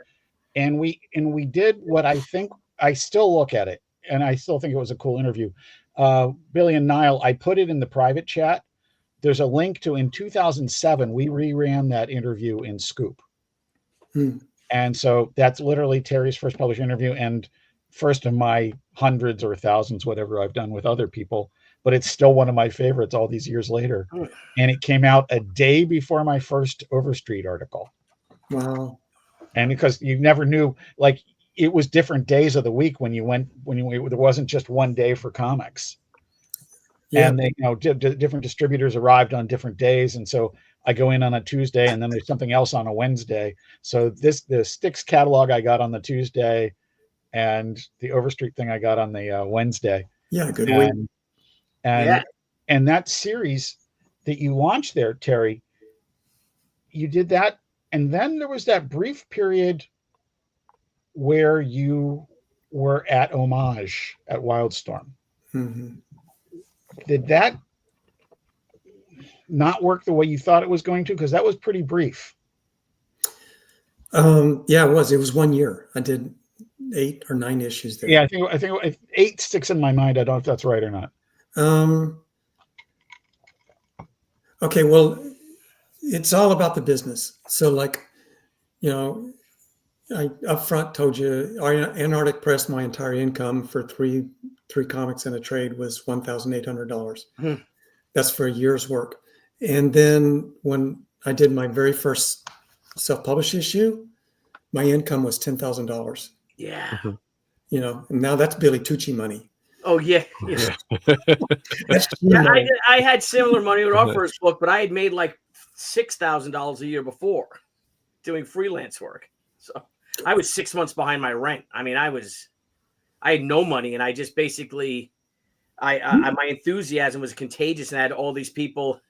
Speaker 8: and we did what I think, I still look at it, and I still think it was a cool interview. Billy and Nile, I put it in the private chat. There's a link to, in 2007, we reran that interview in Scoop. And so that's literally Terry's first published interview and first of my hundreds or thousands, whatever I've done with other people, but it's still one of my favorites all these years later. And it came out a day before my first Overstreet article.
Speaker 9: Wow.
Speaker 8: And because you never knew, like, it was different days of the week when there wasn't just one day for comics. Yeah. And they, different distributors arrived on different days. And so I go in on a Tuesday and then there's something else on a Wednesday. So the Styx catalog I got on the Tuesday and the Overstreet thing I got on the Wednesday.
Speaker 9: Yeah. Good week.
Speaker 8: And that series that you launched there, Terry, you did that. And then there was that brief period where you were at Homage at Wildstorm. Did that not work the way you thought it was going to? Because that was pretty brief.
Speaker 9: Yeah, it was. It was 1 year. I did 8 or 9 issues there.
Speaker 8: Yeah, I think 8 sticks in my mind. I don't know if that's right or not.
Speaker 9: Okay, well, it's all about the business. So, like, I upfront told you, Antarctic Press, my entire income for three comics in a trade was $1,800. That's for a year's work. And then when I did my very first self-published issue, my income was $10,000.
Speaker 1: Yeah.
Speaker 9: And now that's Billy Tucci money.
Speaker 1: Oh yeah. I had similar money with our first book, but I had made like $6,000 a year before doing freelance work. So I was 6 months behind my rent. I mean, I had no money, and I just basically, my enthusiasm was contagious, and I had all these people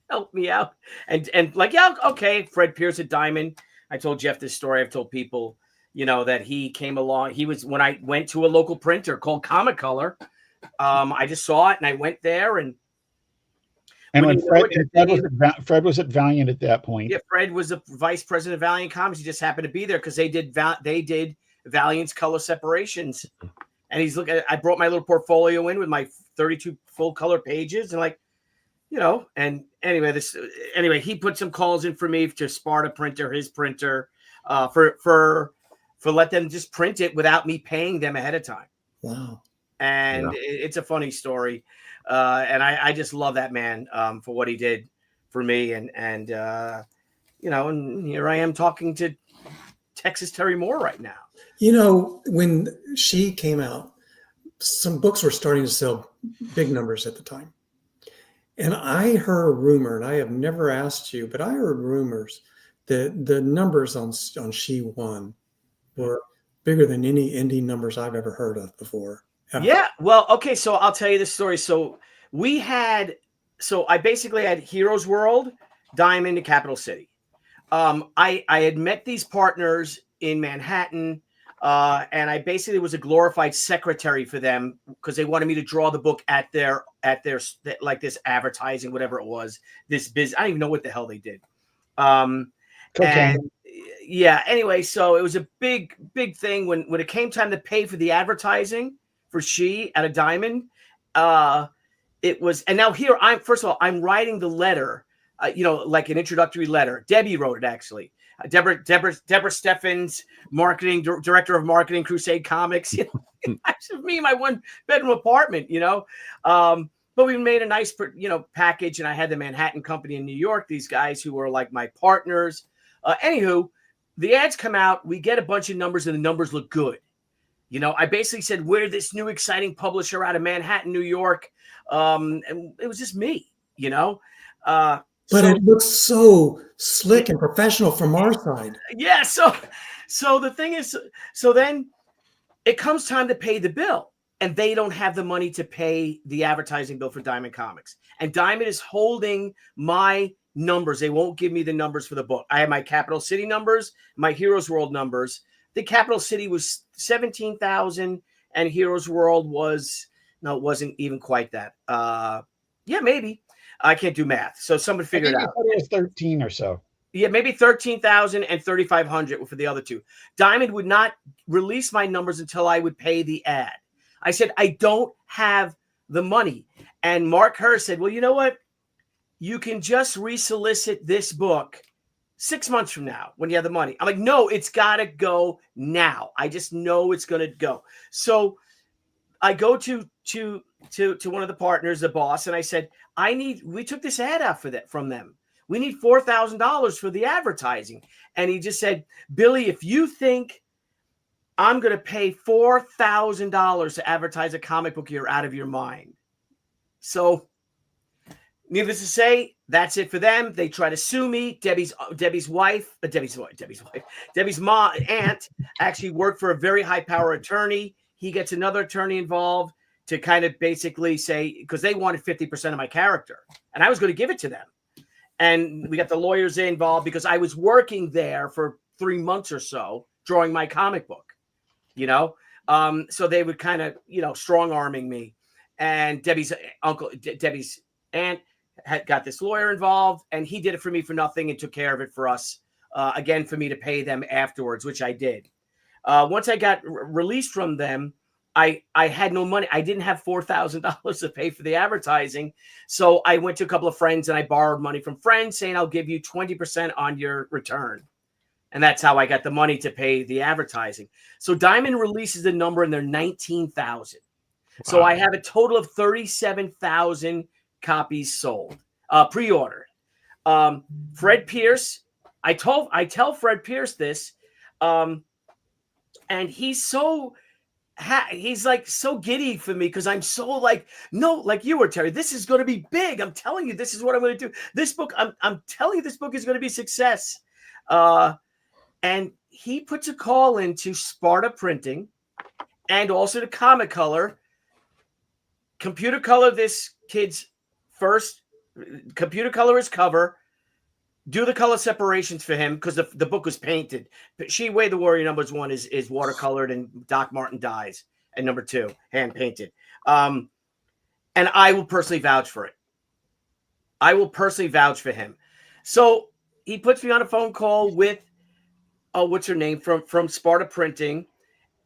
Speaker 1: help me out, and like, yeah, okay, Fred Pierce at Diamond. I told Jeff this story. I've told people, that he came along. He was, when I went to a local printer called Comic Color. I just saw it, and I went there, and
Speaker 8: when Fred was at Valiant at that point.
Speaker 1: Yeah, Fred was the vice president of Valiant Comics. He just happened to be there because they did Valiant's color separations, and he's looking. I brought my little portfolio in with my 32 full color pages, and and anyway, he put some calls in for me to Sparta Printer, his printer, for let them just print it without me paying them ahead of time.
Speaker 9: Wow.
Speaker 1: And it's a funny story. And I just love that man for what he did for me. And here I am talking to Texas Terry Moore right now.
Speaker 9: When She came out, some books were starting to sell big numbers at the time. And I heard a rumor, and I have never asked you, but I heard rumors that the numbers on She 1 were bigger than any indie numbers I've ever heard of before.
Speaker 1: Yeah, well, okay, so I'll tell you this story. So I basically had Heroes World, Diamond, and Capital City. I had met these partners in Manhattan, and I basically was a glorified secretary for them because they wanted me to draw the book at their like this advertising, whatever it was, this biz. I don't even know what the hell they did. And yeah, anyway, so it was a big thing when it came time to pay for the advertising for She at a Diamond. It was, and now here I'm writing the letter, like an introductory letter. Debbie wrote it, actually. Deborah Steffens, marketing director of marketing, Crusade Comics. Me in my 1-bedroom apartment, but we made a nice, package, and I had the Manhattan company in New York. These guys who were like my partners. Anywho, the ads come out. We get a bunch of numbers, and the numbers look good. I basically said, we're this new exciting publisher out of Manhattan, New York. And it was just me, But
Speaker 9: it looks so slick and professional from our side.
Speaker 1: Yeah. So the thing is, so then it comes time to pay the bill, and they don't have the money to pay the advertising bill for Diamond Comics. And Diamond is holding my numbers. They won't give me the numbers for the book. I have my Capital City numbers, my Heroes World numbers. The Capital City was 17,000, and Heroes World it wasn't even quite that. Yeah, maybe. I can't do math, so someone figured it out.
Speaker 8: It was 13 or so.
Speaker 1: Yeah, maybe 13,000 and 3,500 for the other two. Diamond would not release my numbers until I would pay the ad. I said, I don't have the money. And Mark Hurst said, well, you know what? You can just resolicit this book 6 months from now when you have the money. I'm like, no, it's got to go now. I just know it's going to go. So I go to one of the partners, the boss, and I said, we took this ad out from them. We need $4,000 for the advertising. And he just said, Billy, if you think I'm going to pay $4,000 to advertise a comic book, you're out of your mind. So needless to say, that's it for them. They try to sue me. Debbie's mom, aunt, actually worked for a very high power attorney. He gets another attorney involved to kind of basically say, because they wanted 50% of my character, and I was going to give it to them. And we got the lawyers involved because I was working there for 3 months or so, drawing my comic book, so they would kind of, strong arming me. And Debbie's aunt had got this lawyer involved, and he did it for me for nothing and took care of it for us, again, for me to pay them afterwards, which I did. Once I got released from them, I had no money. I didn't have $4,000 to pay for the advertising. So I went to a couple of friends and I borrowed money from friends saying, I'll give you 20% on your return. And that's how I got the money to pay the advertising. So Diamond releases the number and they're 19,000. Wow. So I have a total of 37,000 copies sold, pre-ordered. Fred Pierce, I tell Fred Pierce this, and he's like so giddy for me because I'm so like, no, like you were, Terry, this is going to be big. I'm telling you, this is what I'm going to do. This book, I'm telling you, this book is going to be a success. And he puts a call into Sparta Printing and also to Comic Color. Computer color this kid's first, computer color his cover, do the color separations for him because the book was painted. She Way the Warrior #1 is watercolored and Doc Martin dyes, and #2 hand painted. And I will personally vouch for it. I will personally vouch for him. So he puts me on a phone call with what's her name from Sparta Printing,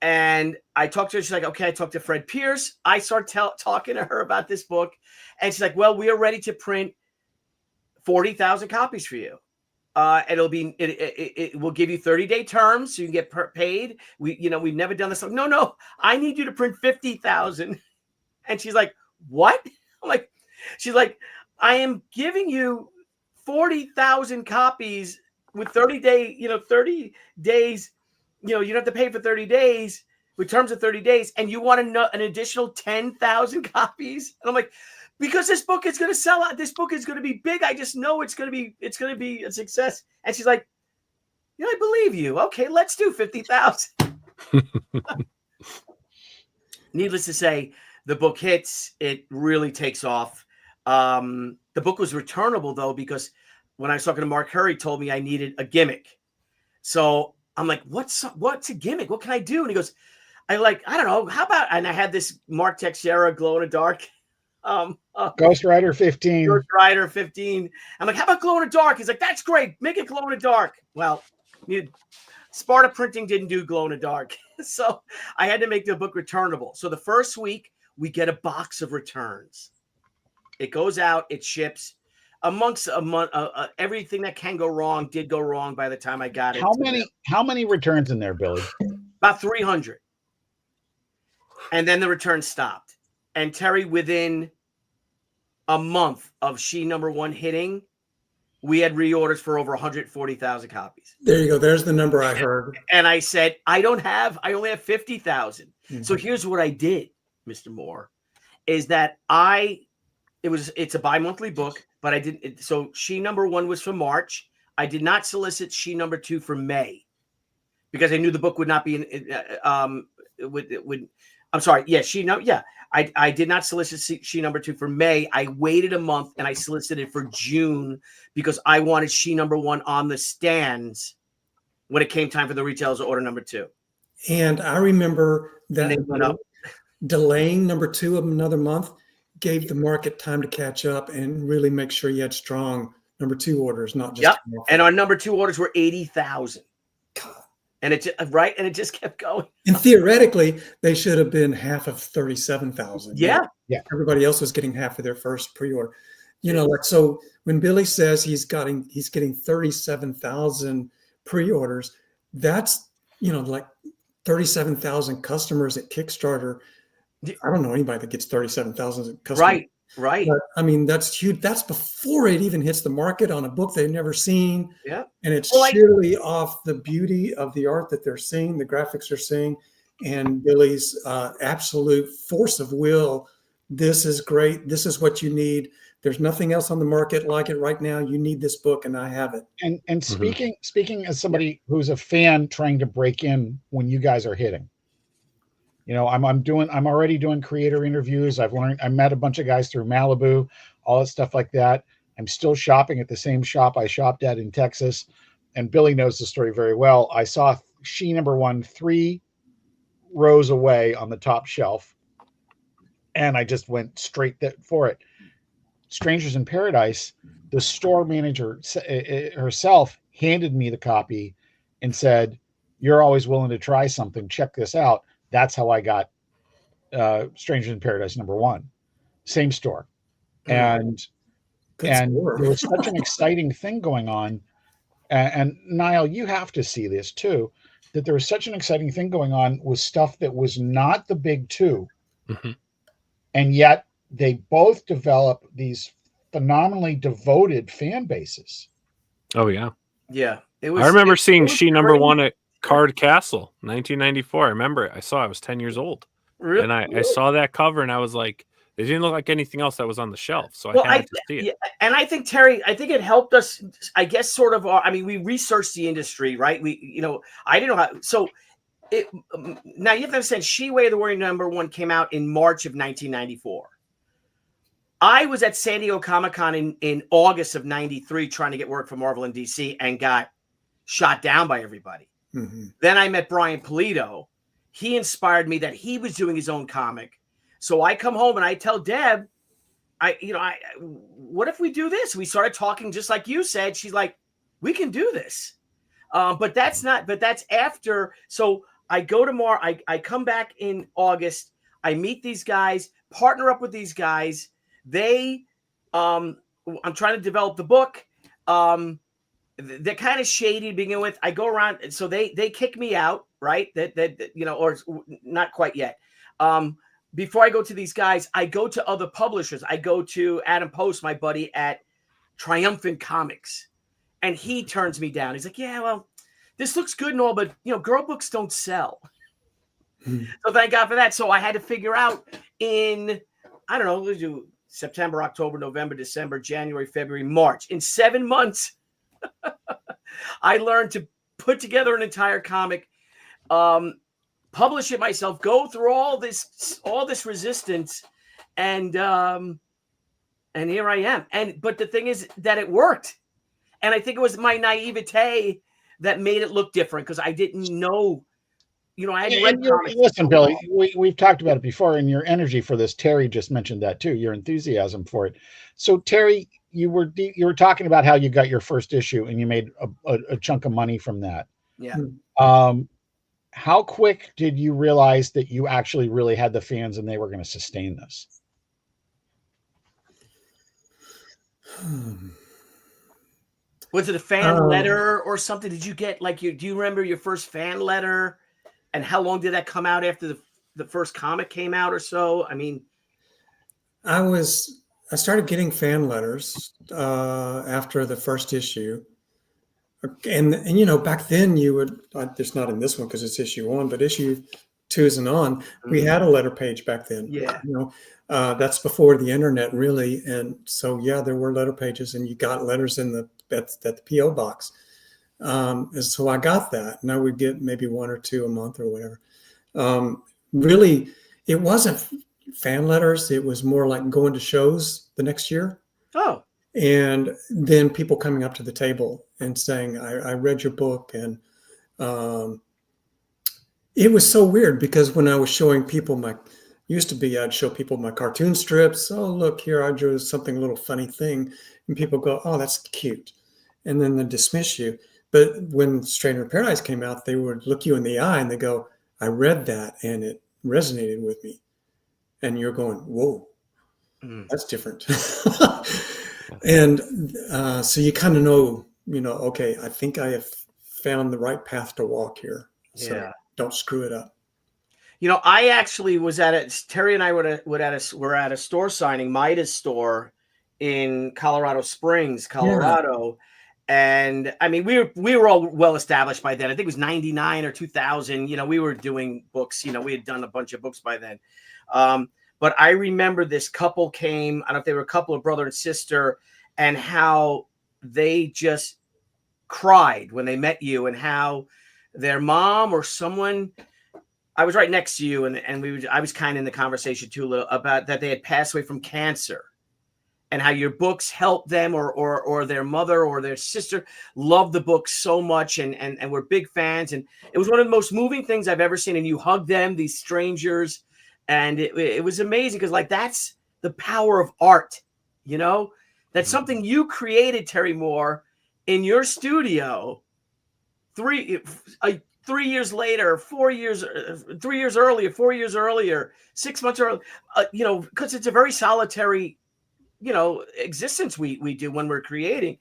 Speaker 1: and I talked to her. She's like, okay. I talked to Fred Pierce. I start talking to her about this book, and she's like, well, we are ready to print 40,000 copies for you. It will give you 30-day terms so you can get paid. We've never done this. Like, no, I need you to print 50,000. And she's like, what? She's like, I am giving you 40,000 copies with 30 days, you don't have to pay for 30 days with terms of 30 days. And you want an additional 10,000 copies. And I'm like, because this book is going to sell out. This book is going to be big. I just know it's going to be a success. And she's like, I believe you. Okay, let's do 50,000. Needless to say, the book hits. It really takes off. The book was returnable though, because when I was talking to Mark Hurry, told me I needed a gimmick. So I'm like, what's a gimmick? What can I do? And he goes, I don't know. How about, and I had this Mark Texeira glow in the dark.
Speaker 8: Ghost Rider 15.
Speaker 1: Ghost Rider 15. I'm like, how about glow in the dark? He's like, that's great. Make it glow in the dark. Well, Sparta Printing didn't do glow in the dark. So I had to make the book returnable. So the first week we get a box of returns. It goes out, it ships. Amongst a month, everything that can go wrong did go wrong by the time I got it.
Speaker 8: How many returns in there, Billy?
Speaker 1: About 300. And then the return stopped. And Terry, within a month of She #1 hitting, we had reorders for over 140,000 copies.
Speaker 9: There you go. There's the number I heard.
Speaker 1: And I said, I only have 50,000. Mm-hmm. So here's what I did, Mr. Moore, is that it's a bi-monthly book, but I didn't. So She #1 was for March. I did not solicit She #2 for May because I knew the book would not be I'm sorry. Yeah, I did not solicit She #2 for May. I waited a month and I solicited for June because I wanted She #1 on the stands when it came time for the retailers to order #2.
Speaker 9: And I remember that delaying #2 of another month gave the market time to catch up and really make sure you had strong number 2 orders, not just.
Speaker 1: Yep. And our number 2 orders were 80,000.
Speaker 9: God.
Speaker 1: And it right, and it just kept going.
Speaker 9: And theoretically, they should have been half of 37,000.
Speaker 1: Yeah.
Speaker 8: Yeah.
Speaker 9: Everybody else was getting half of their first pre-order. Like, so when Billy says he's getting 37,000 pre-orders, that's like 37,000 customers at Kickstarter. I don't know anybody that gets 37,000 customers.
Speaker 1: Right.
Speaker 9: But, I mean, that's huge. That's before it even hits the market on a book they've never seen.
Speaker 1: Yeah.
Speaker 9: And it's sheerly off the beauty of the art that they're seeing, the graphics they're seeing, and Billy's absolute force of will. This is great. This is what you need. There's nothing else on the market like it right now. You need this book, and I have it.
Speaker 8: And speaking as somebody who's a fan trying to break in when you guys are hitting, I'm already doing creator interviews. I met a bunch of guys through Malibu, all that stuff like that. I'm still shopping at the same shop I shopped at in Texas, and Billy knows the story very well. I saw She #1 3 rows away on the top shelf, and I just went straight for it. Strangers in Paradise, the store manager herself handed me the copy and said, "You're always willing to try something. Check this out." That's how I got Strangers in Paradise #1. Same store. And there was such an exciting thing going on. And Nile, you have to see this too, that there was such an exciting thing going on with stuff that was not the big 2.
Speaker 7: Mm-hmm.
Speaker 8: And yet they both develop these phenomenally devoted fan bases.
Speaker 7: Oh yeah.
Speaker 1: Yeah.
Speaker 7: I remember seeing She #1 at Card Castle, 1994. I remember it. I was 10 years old.
Speaker 1: Really?
Speaker 7: And I saw that cover and I was like, it didn't look like anything else that was on the shelf. So I had to see it.
Speaker 1: Yeah, and I think, Terry, it helped us, I guess, sort of, we researched the industry, right? I didn't know how, so now you have to understand, She Way of the Warrior #1 came out in March of 1994. I was at San Diego Comic-Con in August of 93 trying to get work for Marvel and DC and got shot down by everybody.
Speaker 9: Mm-hmm.
Speaker 1: Then I met Brian Polito. He inspired me that he was doing his own comic. So I come home and I tell Deb, what if we do this? We started talking just like you said. She's like, we can do this. But that's after. So I go tomorrow. I come back in August. I meet these guys, partner up with these guys. I'm trying to develop the book. They're kind of shady to begin with. I go around, so they kick me out, right? Or not quite yet. Before I go to these guys, I go to other publishers. I go to Adam Post, my buddy at Triumphant Comics, and he turns me down. He's like, "Yeah, well, this looks good and all, but girl books don't sell." So thank God for that. So I had to figure out in, I don't know, let's do September, October, November, December, January, February, March. In 7 months, I learned to put together an entire comic, publish it myself, go through all this resistance, and here I am. But the thing is that it worked, and I think it was my naivete that made it look different because I didn't know. I hadn't read comics.
Speaker 8: Listen, Billy, we've talked about it before, and your energy for this. Terry just mentioned that too. Your enthusiasm for it. So, Terry, you were talking about how you got your first issue and you made a chunk of money from that.
Speaker 1: Yeah.
Speaker 8: How quick did you realize that you actually really had the fans and they were going to sustain this?
Speaker 1: Was it a fan letter or something? Did you get do you remember your first fan letter? And how long did that come out after the first comic came out or so?
Speaker 9: I started getting fan letters after the first issue. And back then you would, it's not in this one because it's issue 1, but issue 2s and on, we had a letter page back then.
Speaker 1: Yeah.
Speaker 9: That's before the internet really. And so, yeah, there were letter pages and you got letters in the PO box. And so I got that, and I would get maybe 1 or 2 a month or whatever. Really, it wasn't fan letters. It was more like going to shows the next year.
Speaker 1: Oh.
Speaker 9: And then people coming up to the table and saying, I read your book. And it was so weird because when I was showing people I'd show people my cartoon strips. Oh, look here, I drew something, a little funny thing. and people go, "Oh, that's cute," and then they dismiss you. But when Stranger in Paradise came out, they would look you in the eye and they go, "I read that and it resonated with me," and you're going, "Whoa, that's different." And so you kind of know, okay, I think I have found the right path to walk here. So don't screw it up.
Speaker 1: I actually was Terry and I were at a store signing, Maida's store in Colorado Springs, Colorado. And I mean, we were all well established by then. I think it was 99 or 2000. We were doing books. We had done a bunch of books by then. But I remember this couple came. I don't know if they were a couple of brother and sister, and how they just cried when they met you, and how their mom or someone. I was right next to you, and I was kind of in the conversation too, a little about that they had passed away from cancer, and how your books helped them, or their mother or their sister loved the book so much, and were big fans, and it was one of the most moving things I've ever seen. And you hugged them, these strangers, and it was amazing because that's the power of art, That's something you created, Terry Moore, in your studio. 3 years later, 4 years, 3 years earlier, 4 years earlier, 6 months earlier, because it's a very solitary, existence we do when we're creating.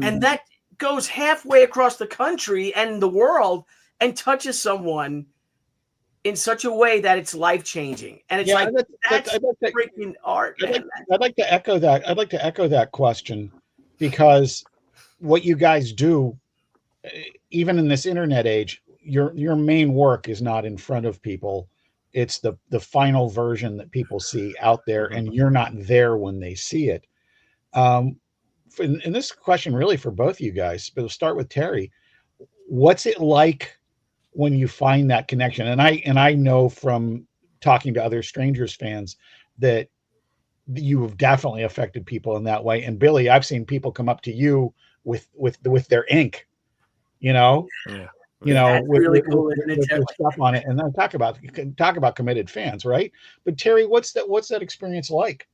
Speaker 1: And that goes halfway across the country and the world and touches someone in such a way that it's life-changing. And it's that's freaking art.
Speaker 8: I'd like to echo that. I'd like to echo that question, because what you guys do, even in this internet age, your main work is not in front of people. It's the final version that people see out there, and you're not there when they see it. And this question really for both of you guys, but we'll start with Terry. What's it like when you find that connection? And I know from talking to other Strangers fans that you have definitely affected people in that way. And Billy, I've seen people come up to you with their ink, with
Speaker 1: really cool,
Speaker 8: with stuff on it, and then talk about committed fans, right? But Terry, what's that experience like?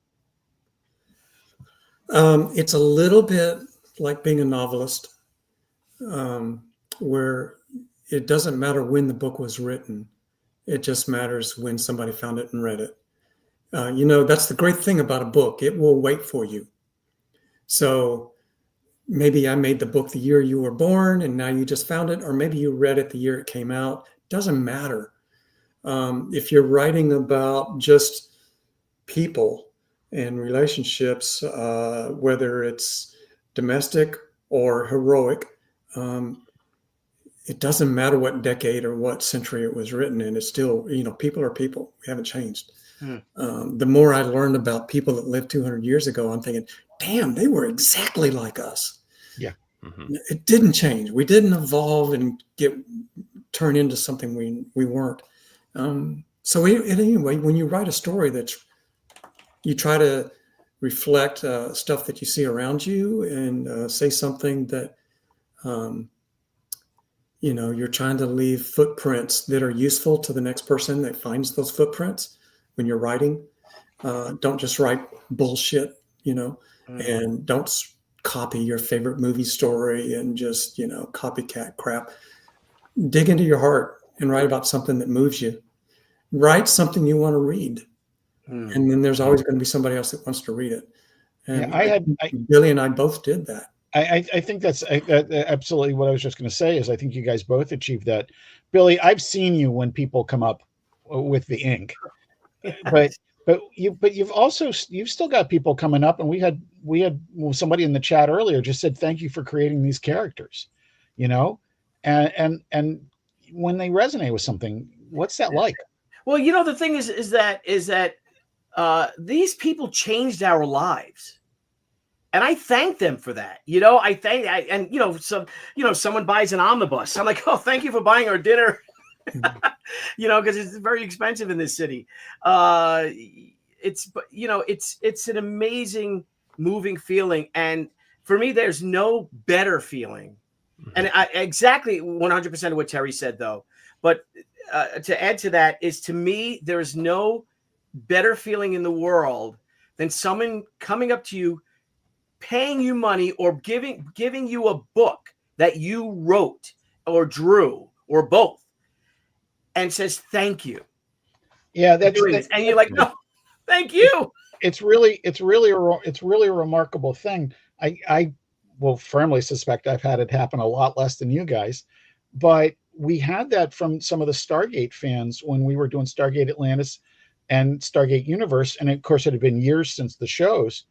Speaker 9: It's a little bit like being a novelist, where it doesn't matter when the book was written. It just matters when somebody found it and read it. That's the great thing about a book. It will wait for you. So maybe I made the book the year you were born and now you just found it, or maybe you read it the year it came out. Doesn't matter. If you're writing about just people and relationships, whether it's domestic or heroic, it doesn't matter what decade or what century it was written in. It's still, people are people. We haven't changed. The more I learned about people that lived 200 years ago, I'm thinking, damn, they were exactly like us.
Speaker 8: Yeah.
Speaker 9: It didn't change. We didn't evolve and turn into something we weren't. Anyway, when you write a story you try to reflect stuff that you see around you, and say something that, you're trying to leave footprints that are useful to the next person that finds those footprints when you're writing. Don't just write bullshit, and don't copy your favorite movie story and just, copycat crap. Dig into your heart and write about something that moves you. Write something you want to read. And then there's always going to be somebody else that wants to read it. And Billy and I both did that.
Speaker 8: I think that's absolutely what I was just going to say. Is I think you guys both achieved that. Billy, I've seen you when people come up with the ink, but you've still got people coming up, and we had somebody in the chat earlier just said thank you for creating these characters, and when they resonate with something, what's that like?
Speaker 1: Well, the thing is that these people changed our lives. And I thank them for that. Someone buys an omnibus. I'm like, oh, thank you for buying our dinner. Because it's very expensive in this city. It's an amazing, moving feeling. And for me, there's no better feeling. And exactly 100% of what Terry said, though. But to add to that is, to me, there's no better feeling in the world than someone coming up to you paying you money or giving you a book that you wrote or drew or both, and says thank you.
Speaker 8: Yeah,
Speaker 1: And you're like, no, thank you.
Speaker 8: It's really a remarkable thing. I will firmly suspect I've had it happen a lot less than you guys, but we had that from some of the Stargate fans when we were doing Stargate Atlantis and Stargate Universe, and of course it had been years since the shows,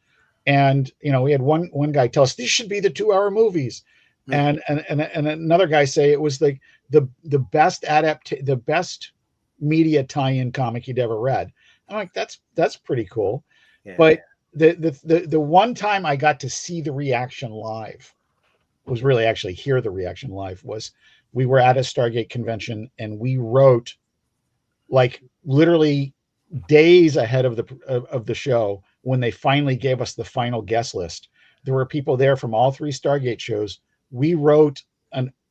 Speaker 8: and we had one guy tell us these should be the 2-hour movies, and another guy say it was the best media tie-in comic he'd ever read. I'm like, that's pretty cool. Yeah. But the one time I got to see the reaction live, was really actually hear the reaction live, was we were at a Stargate convention and we wrote like literally days ahead of the show when they finally gave us the final guest list. There were people there from all 3 Stargate shows. We wrote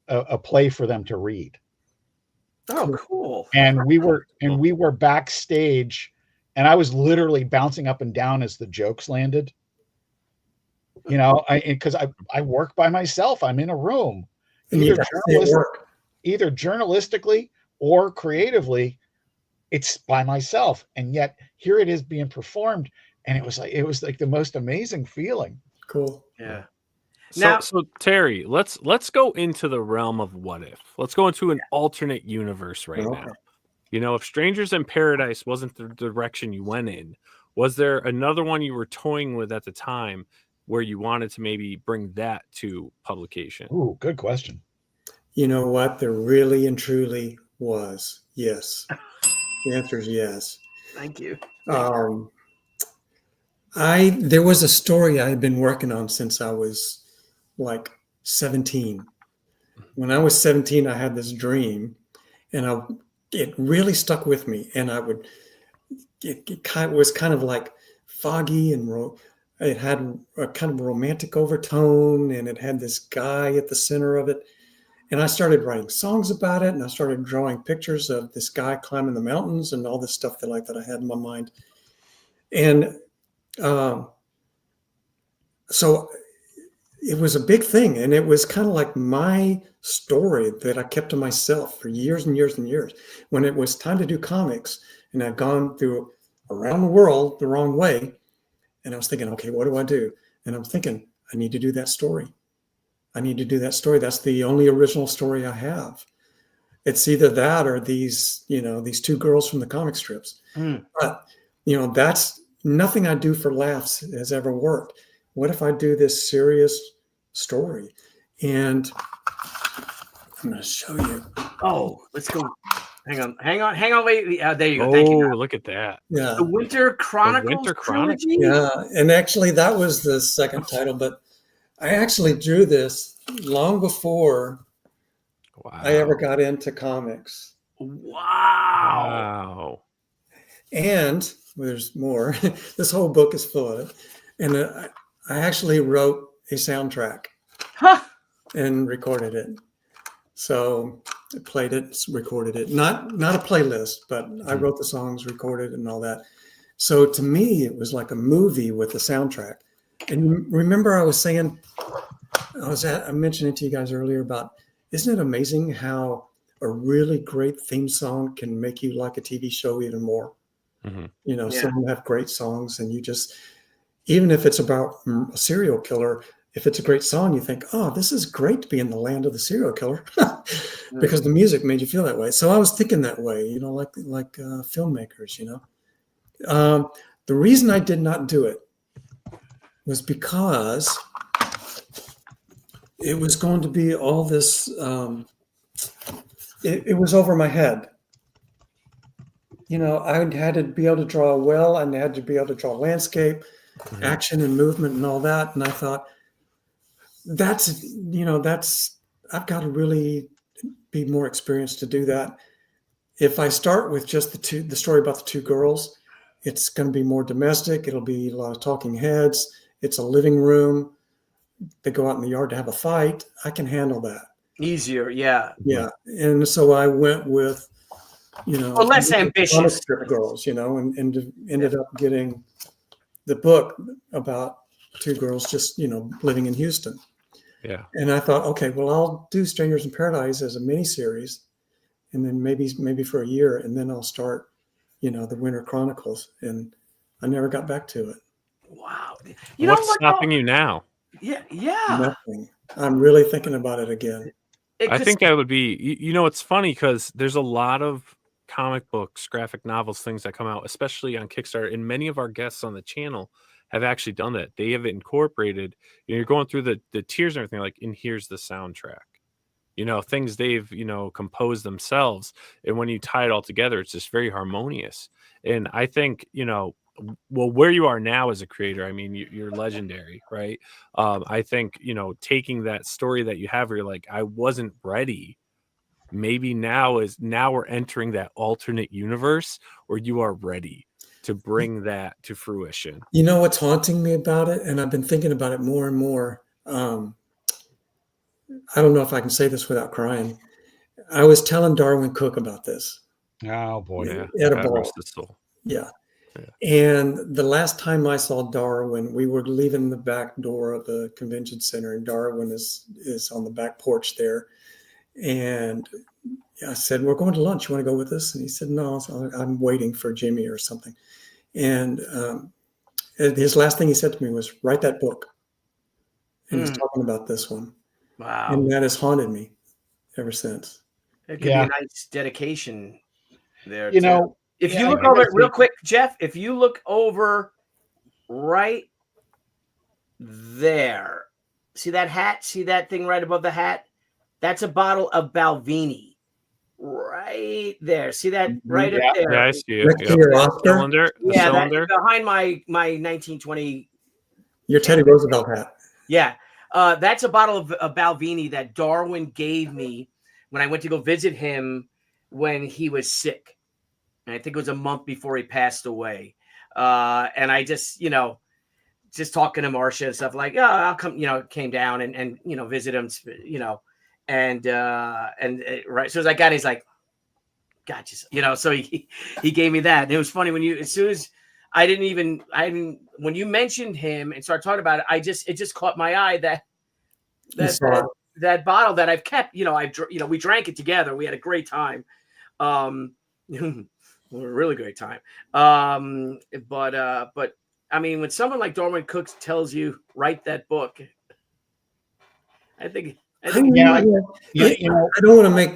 Speaker 8: a play for them to read.
Speaker 1: Oh, cool.
Speaker 8: And we were backstage, and I was literally bouncing up and down as the jokes landed. Because I work by myself. I'm in a room. Either journalistically or creatively, it's by myself. And yet here it is being performed. And it was like the most amazing feeling.
Speaker 9: Cool.
Speaker 1: Yeah.
Speaker 7: So Terry, let's go into the realm of what if. Let's go into an alternate universe now. If Strangers in Paradise wasn't the direction you went in, was there another one you were toying with at the time where you wanted to maybe bring that to publication?
Speaker 8: Ooh, good question.
Speaker 9: You know what? There really and truly was. Yes. The answer is yes.
Speaker 1: Thank you.
Speaker 9: There was a story I had been working on since I was like 17. When I was 17, I had this dream, and it really stuck with me. And it was kind of like foggy, and it had a kind of romantic overtone, and it had this guy at the center of it. And I started writing songs about it, and I started drawing pictures of this guy climbing the mountains and all this stuff that I had in my mind. And so it was a big thing, and it was kind of like my story that I kept to myself for years and years and years. When it was time to do comics, and I'd gone through around the world the wrong way, and I was thinking, okay, what do I do? And I'm thinking, I need to do that story. I need to do that story. That's the only original story I have. It's either that or these 2 girls from the comic strips. But, that's nothing I do for laughs has ever worked. What if I do this serious story? And I'm going to show you.
Speaker 1: Oh, let's go. Hang on. Wait. There you go. Thank you.
Speaker 7: Look at that.
Speaker 9: Yeah.
Speaker 1: The Winter Chronicles. Trilogy?
Speaker 9: Yeah. And actually that was the second title, but I actually drew this long before I ever got into comics.
Speaker 1: Wow.
Speaker 9: And there's more. This whole book is full of it. And I actually wrote a soundtrack and recorded it. So I played it, recorded it. Not a playlist, but I wrote the songs, recorded it, and all that. So to me, it was like a movie with a soundtrack. And remember I was saying, I mentioned it to you guys earlier about, isn't it amazing how a really great theme song can make you like a TV show even more? Mm-hmm. Some have great songs, and you just, even if it's about a serial killer, if it's a great song, you think, oh, this is great to be in the land of the serial killer because the music made you feel that way. So I was thinking that way, like filmmakers, The reason I did not do it was because it was going to be all this, it was over my head. I had to be able to draw well, and I had to be able to draw landscape, action and movement and all that. And I thought, I've got to really be more experienced to do that. If I start with just the story about the 2 girls, it's going to be more domestic. It'll be a lot of talking heads. It's a living room. They go out in the yard to have a fight. I can handle that.
Speaker 1: Easier, yeah.
Speaker 9: Yeah. And so I went with,
Speaker 1: less ambitious
Speaker 9: strip girls, and ended up getting the book about two girls just, living in Houston.
Speaker 7: Yeah.
Speaker 9: And I thought, okay, well, I'll do Strangers in Paradise as a miniseries, and then maybe for a year, and then I'll start, the Winter Chronicles. And I never got back to it.
Speaker 1: Wow.
Speaker 7: What's stopping you now?
Speaker 1: Yeah.
Speaker 9: Nothing. I'm really thinking about it again.
Speaker 7: I think that would be, it's funny because there's a lot of comic books, graphic novels, things that come out, especially on Kickstarter. And many of our guests on the channel have actually done that. They have incorporated, you're going through the tiers and everything, and here's the soundtrack, things they've, composed themselves. And when you tie it all together, it's just very harmonious. And I think, where you are now as a creator, I mean, you're legendary, right? I think, taking that story that you have where you're like, I wasn't ready. Maybe now we're entering that alternate universe where you are ready to bring that to fruition.
Speaker 9: You know what's haunting me about it? And I've been thinking about it more and more. I don't know if I can say this without crying. I was telling Darwin Cook about this.
Speaker 8: Oh boy.
Speaker 7: Yeah.
Speaker 9: At a ball. Yeah. And the last time I saw Darwin, we were leaving the back door of the convention center, and Darwin is on the back porch there. And I said, we're going to lunch. You want to go with us? And he said, no, I'm waiting for Jimmy or something. And his last thing he said to me was, write that book. And he's talking about this one.
Speaker 1: Wow.
Speaker 9: And that has haunted me ever since.
Speaker 1: It could be a nice dedication there. If you look over it real quick, Jeff, if you look over right there, see that hat? See that thing right above the hat? That's a bottle of Balvenie. Right there. See that right up there?
Speaker 7: Yeah, I see it. The cylinder.
Speaker 1: Behind my 1920.
Speaker 9: Your Teddy Roosevelt hat.
Speaker 1: Yeah. That's a bottle of Balvenie that Darwin gave me when I went to go visit him when he was sick. And I think it was a month before he passed away. And I just, just talking to Marcia and stuff like, oh, I'll come, came down and visit him, and right. So as I got, he's like, gotcha. So he gave me that. And it was funny when as soon as when you mentioned him and started talking about it, it just caught my eye that bottle that I've kept, we drank it together. We had a great time. A really great time. But I mean, when someone like Darwin Cook tells you, write that book, I don't
Speaker 9: want to make,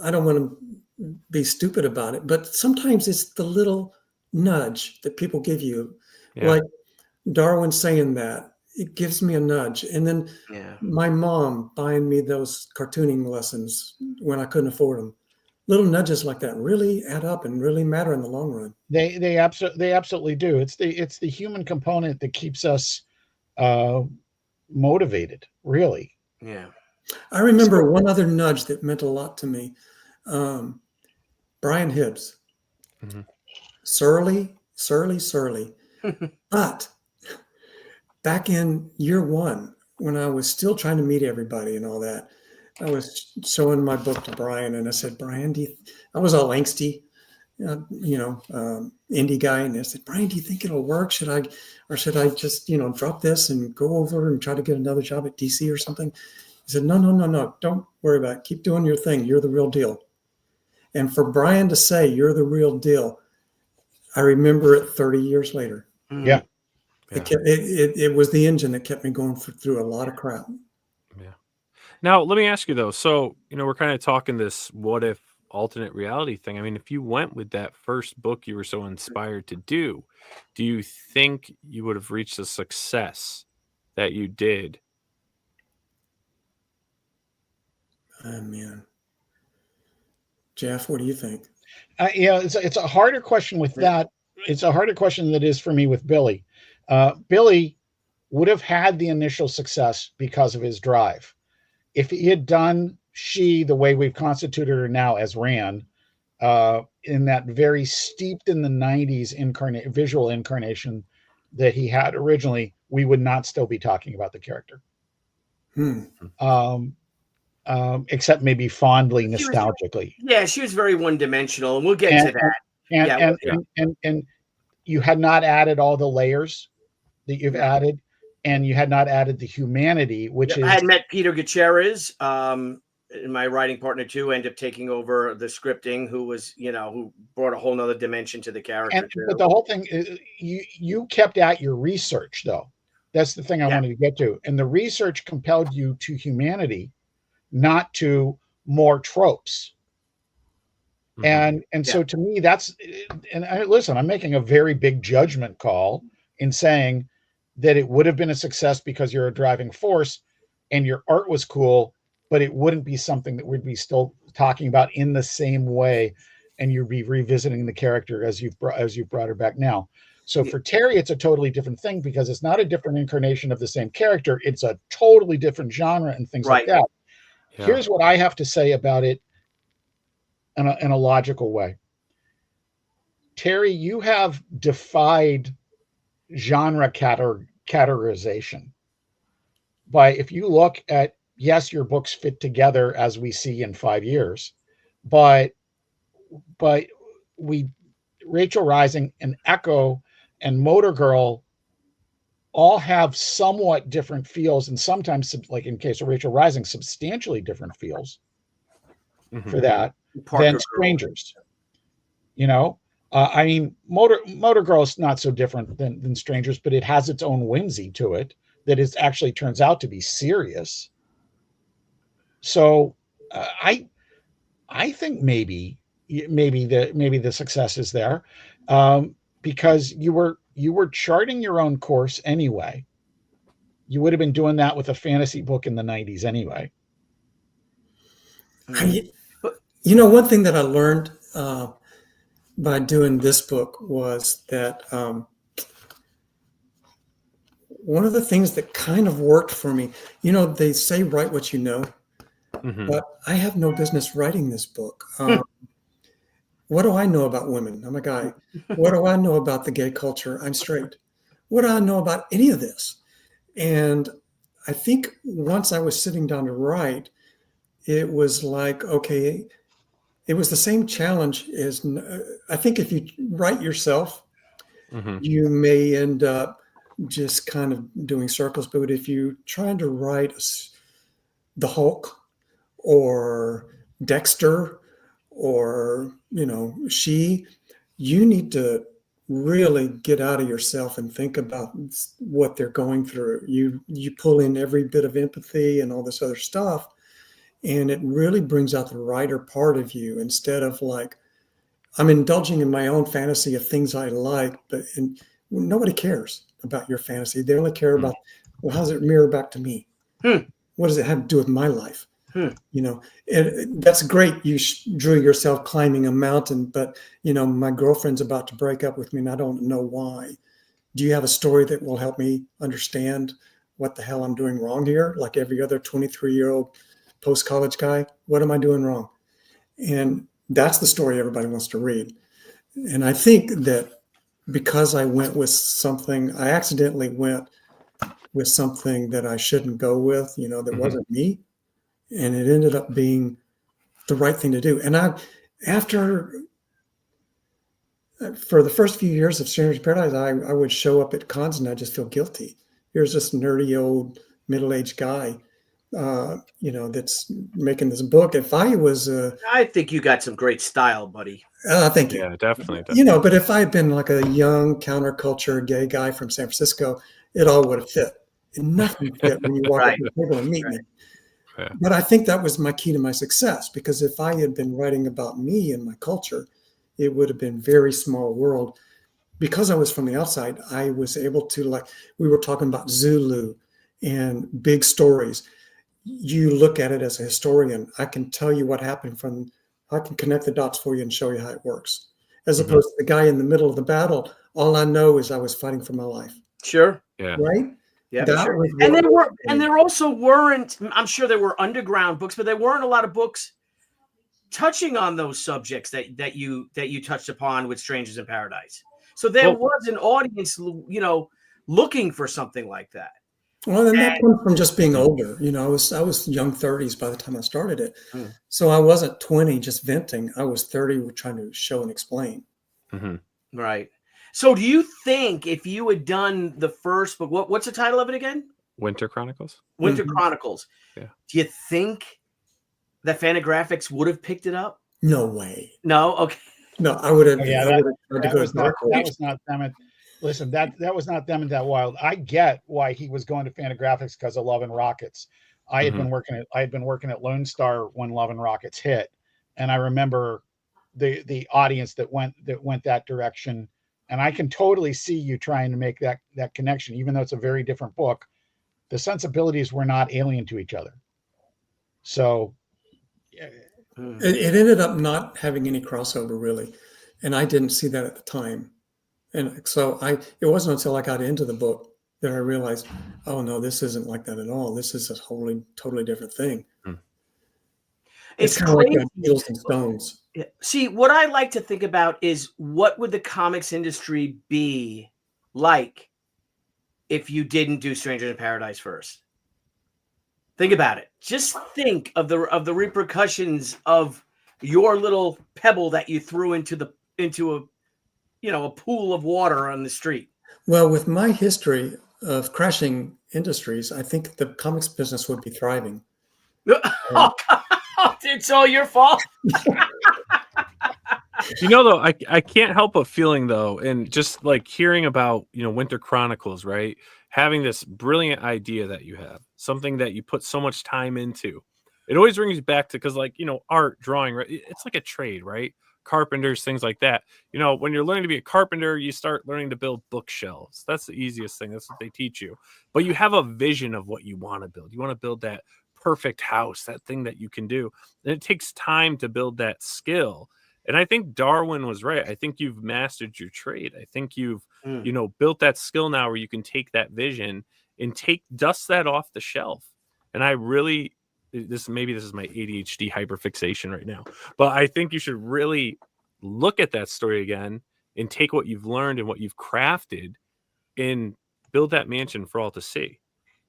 Speaker 9: I don't want to be stupid about it, but sometimes it's the little nudge that people give you. Yeah. Like Darwin saying that, it gives me a nudge. And then my mom buying me those cartooning lessons when I couldn't afford them. Little nudges like that really add up and really matter in the long run.
Speaker 8: They absolutely do. It's the human component that keeps us motivated, really.
Speaker 1: Yeah.
Speaker 9: I remember one other nudge that meant a lot to me. Brian Hibbs. Mm-hmm. Surly. But back in year one, when I was still trying to meet everybody and all that, I was showing my book to Brian, and I said, Brian, I was all angsty, indie guy. And I said, Brian, do you think it'll work? Should I just, drop this and go over and try to get another job at DC or something? He said, no. Don't worry about it. Keep doing your thing. You're the real deal. And for Brian to say you're the real deal, I remember it 30 years later.
Speaker 8: Yeah.
Speaker 9: It was the engine that kept me going through a lot of crap.
Speaker 7: Yeah. Now, let me ask you though. So, we're kind of talking this what if alternate reality thing. I mean, if you went with that first book you were so inspired to do you think you would have reached the success that you did?
Speaker 9: Oh, man. Jeff, what do you think?
Speaker 8: It's a harder question with that. It's a harder question than it is for me with Billy. Billy would have had the initial success because of his drive. If he had done She the way we've constituted her now as Ran, in that very steeped in the 90s visual incarnation that he had originally, we would not still be talking about the character. Except maybe fondly, nostalgically.
Speaker 1: She was very one-dimensional, and we'll get to that.
Speaker 8: And you had not added all the layers that you've added. and you had not added the humanity, which is
Speaker 1: I had met Peter Gutierrez, my writing partner too, ended up taking over the scripting, who was, who brought a whole nother dimension to the character.
Speaker 8: but the whole thing is you kept at your research though. That's the thing I wanted to get to. And the research compelled you to humanity, not to more tropes. And so to me, that's, listen, I'm making a very big judgment call in saying that it would have been a success because you're a driving force and your art was cool, but it wouldn't be something that we'd be still talking about in the same way. And you'd be revisiting the character as you've brought her back now. So for Terry, it's a totally different thing because it's not a different incarnation of the same character. It's a totally different genre and things like that. Yeah. Here's what I have to say about it in a logical way. Terry, you have defied genre categorization. If you look at, yes, your books fit together as we see in 5 years, but Rachel Rising and Echo and Motor Girl all have somewhat different feels, and sometimes, like in case of Rachel Rising, substantially different feels for that than Strangers. I mean, Motor Girl is not so different than Strangers, but it has its own whimsy to it that is actually turns out to be serious. So I think maybe the success is there because you were charting your own course anyway. You would have been doing that with a fantasy book in the 90s anyway.
Speaker 9: One thing that I learned by doing this book was that one of the things that kind of worked for me, they say write what you know, but I have no business writing this book. What do I know about women? I'm a guy. What do I know about the gay culture? I'm straight. What do I know about any of this? And I think once I was sitting down to write, it was like, okay, it was the same challenge as, I think if you write yourself, you may end up just kind of doing circles. But if you're trying to write the Hulk or Dexter or, She, you need to really get out of yourself and think about what they're going through. You pull in every bit of empathy and all this other stuff. And it really brings out the writer part of you instead of like, I'm indulging in my own fantasy of things I like, but nobody cares about your fantasy. They only care about, well, how does it mirror back to me? What does it have to do with my life? And that's great. You drew yourself climbing a mountain, but my girlfriend's about to break up with me and I don't know why. Do you have a story that will help me understand what the hell I'm doing wrong here? Like every other 23-year-old post-college guy, what am I doing wrong? And that's the story everybody wants to read. And I think that because I went with something, I accidentally went with something that I shouldn't go with, that wasn't me. And it ended up being the right thing to do. And for the first few years of Strangers in Paradise, I would show up at cons and I just feel guilty. Here's this nerdy old middle-aged guy, that's making this book. If I was,
Speaker 1: I think you got some great style, buddy.
Speaker 9: Thank you.
Speaker 7: Yeah, definitely.
Speaker 9: But if I had been like a young counterculture gay guy from San Francisco, it all would have fit. And nothing fit when you walk up to the table and meet me.
Speaker 7: Yeah.
Speaker 9: But I think that was my key to my success, because if I had been writing about me and my culture, it would have been very small world. Because I was from the outside, I was able to, like, we were talking about Zulu and big stories. You look at it as a historian, I can tell you what happened I can connect the dots for you and show you how it works. As opposed to the guy in the middle of the battle, all I know is I was fighting for my life.
Speaker 1: Sure.
Speaker 7: Yeah.
Speaker 9: Right?
Speaker 1: Yeah, sure. And there also weren't, I'm sure there were underground books, but there weren't a lot of books touching on those subjects that you touched upon with Strangers in Paradise. So there was an audience, looking for something like that.
Speaker 9: Well, and that comes from just being older. I was young 30s by the time I started it. So I wasn't 20 just venting. I was 30 trying to show and explain.
Speaker 1: Right. So do you think if you had done the first book, what's the title of it again?
Speaker 7: Winter Chronicles.
Speaker 1: Winter Chronicles.
Speaker 7: Yeah.
Speaker 1: Do you think that Fantagraphics would have picked it up?
Speaker 9: No way.
Speaker 1: No. Okay.
Speaker 9: No, I would have.
Speaker 8: Oh, yeah,
Speaker 9: I would have tried to
Speaker 8: that
Speaker 9: go
Speaker 8: was
Speaker 9: to
Speaker 8: not,
Speaker 9: Dark
Speaker 8: that
Speaker 9: Horse.
Speaker 8: was not them. Listen, that was not them and that wild. I get why he was going to Fantagraphics because of Love and Rockets. I had been working at Lone Star when Love and Rockets hit, and I remember the audience that went that direction. And I can totally see you trying to make that connection, even though it's a very different book. The sensibilities were not alien to each other. So
Speaker 9: It ended up not having any crossover really, and I didn't see that at the time. And so it wasn't until I got into the book that I realized, oh no, this isn't like that at all. This is a totally different thing. It's kind of like Beatles and Stones.
Speaker 1: Yeah. See, what I like to think about is what would the comics industry be like if you didn't do Strangers in Paradise first? Think about it. Just think of the repercussions of your little pebble that you threw into a pool of water on the street.
Speaker 9: Well, with my history of crashing industries, I think the comics business would be thriving.
Speaker 1: Oh, God. It's all your fault.
Speaker 7: Though, I can't help but feeling though, and just like hearing about, Winter Chronicles, right? Having this brilliant idea that you have, something that you put so much time into. It always brings you back to, because art, drawing, right? It's like a trade, right? Carpenters, things like that. When you're learning to be a carpenter, you start learning to build bookshelves. That's the easiest thing. That's what they teach you. But you have a vision of what you want to build. You want to build that perfect house, that thing that you can do. And it takes time to build that skill. And I think Darwin was right. I think you've mastered your trade. I think you've, built that skill now where you can take that vision and dust that off the shelf. And I really, this is my ADHD hyperfixation right now, but I think you should really look at that story again and take what you've learned and what you've crafted and build that mansion for all to see.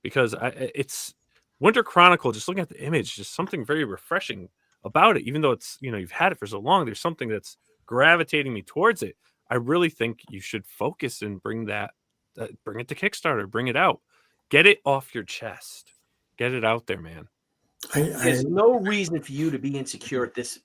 Speaker 7: Because it's Winter Chronicle, just looking at the image, just something very refreshing about it. Even though it's, you've had it for so long, there's something that's gravitating me towards it. I really think you should focus and bring it to Kickstarter, bring it out, get it off your chest, get it out there, man.
Speaker 1: There's no reason for you to be insecure at this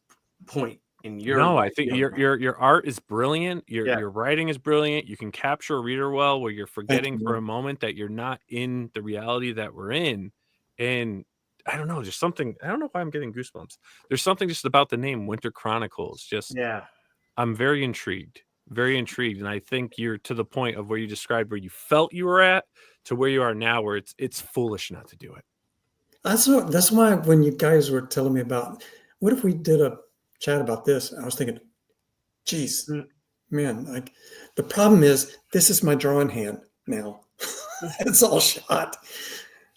Speaker 1: point in your.
Speaker 7: No, I think your art is brilliant. Your writing is brilliant. You can capture a reader well, where you're forgetting for a moment that you're not in the reality that we're in. And I don't know, just something. I don't know why I'm getting goosebumps. There's something just about the name Winter Chronicles. I'm very intrigued. And I think you're to the point of where you described where you felt you were at to where you are now, where it's foolish not to do it.
Speaker 9: That's why when you guys were telling me about, what if we did a chat about this? I was thinking, geez, man, like the problem is this is my drawing hand now. It's all shot.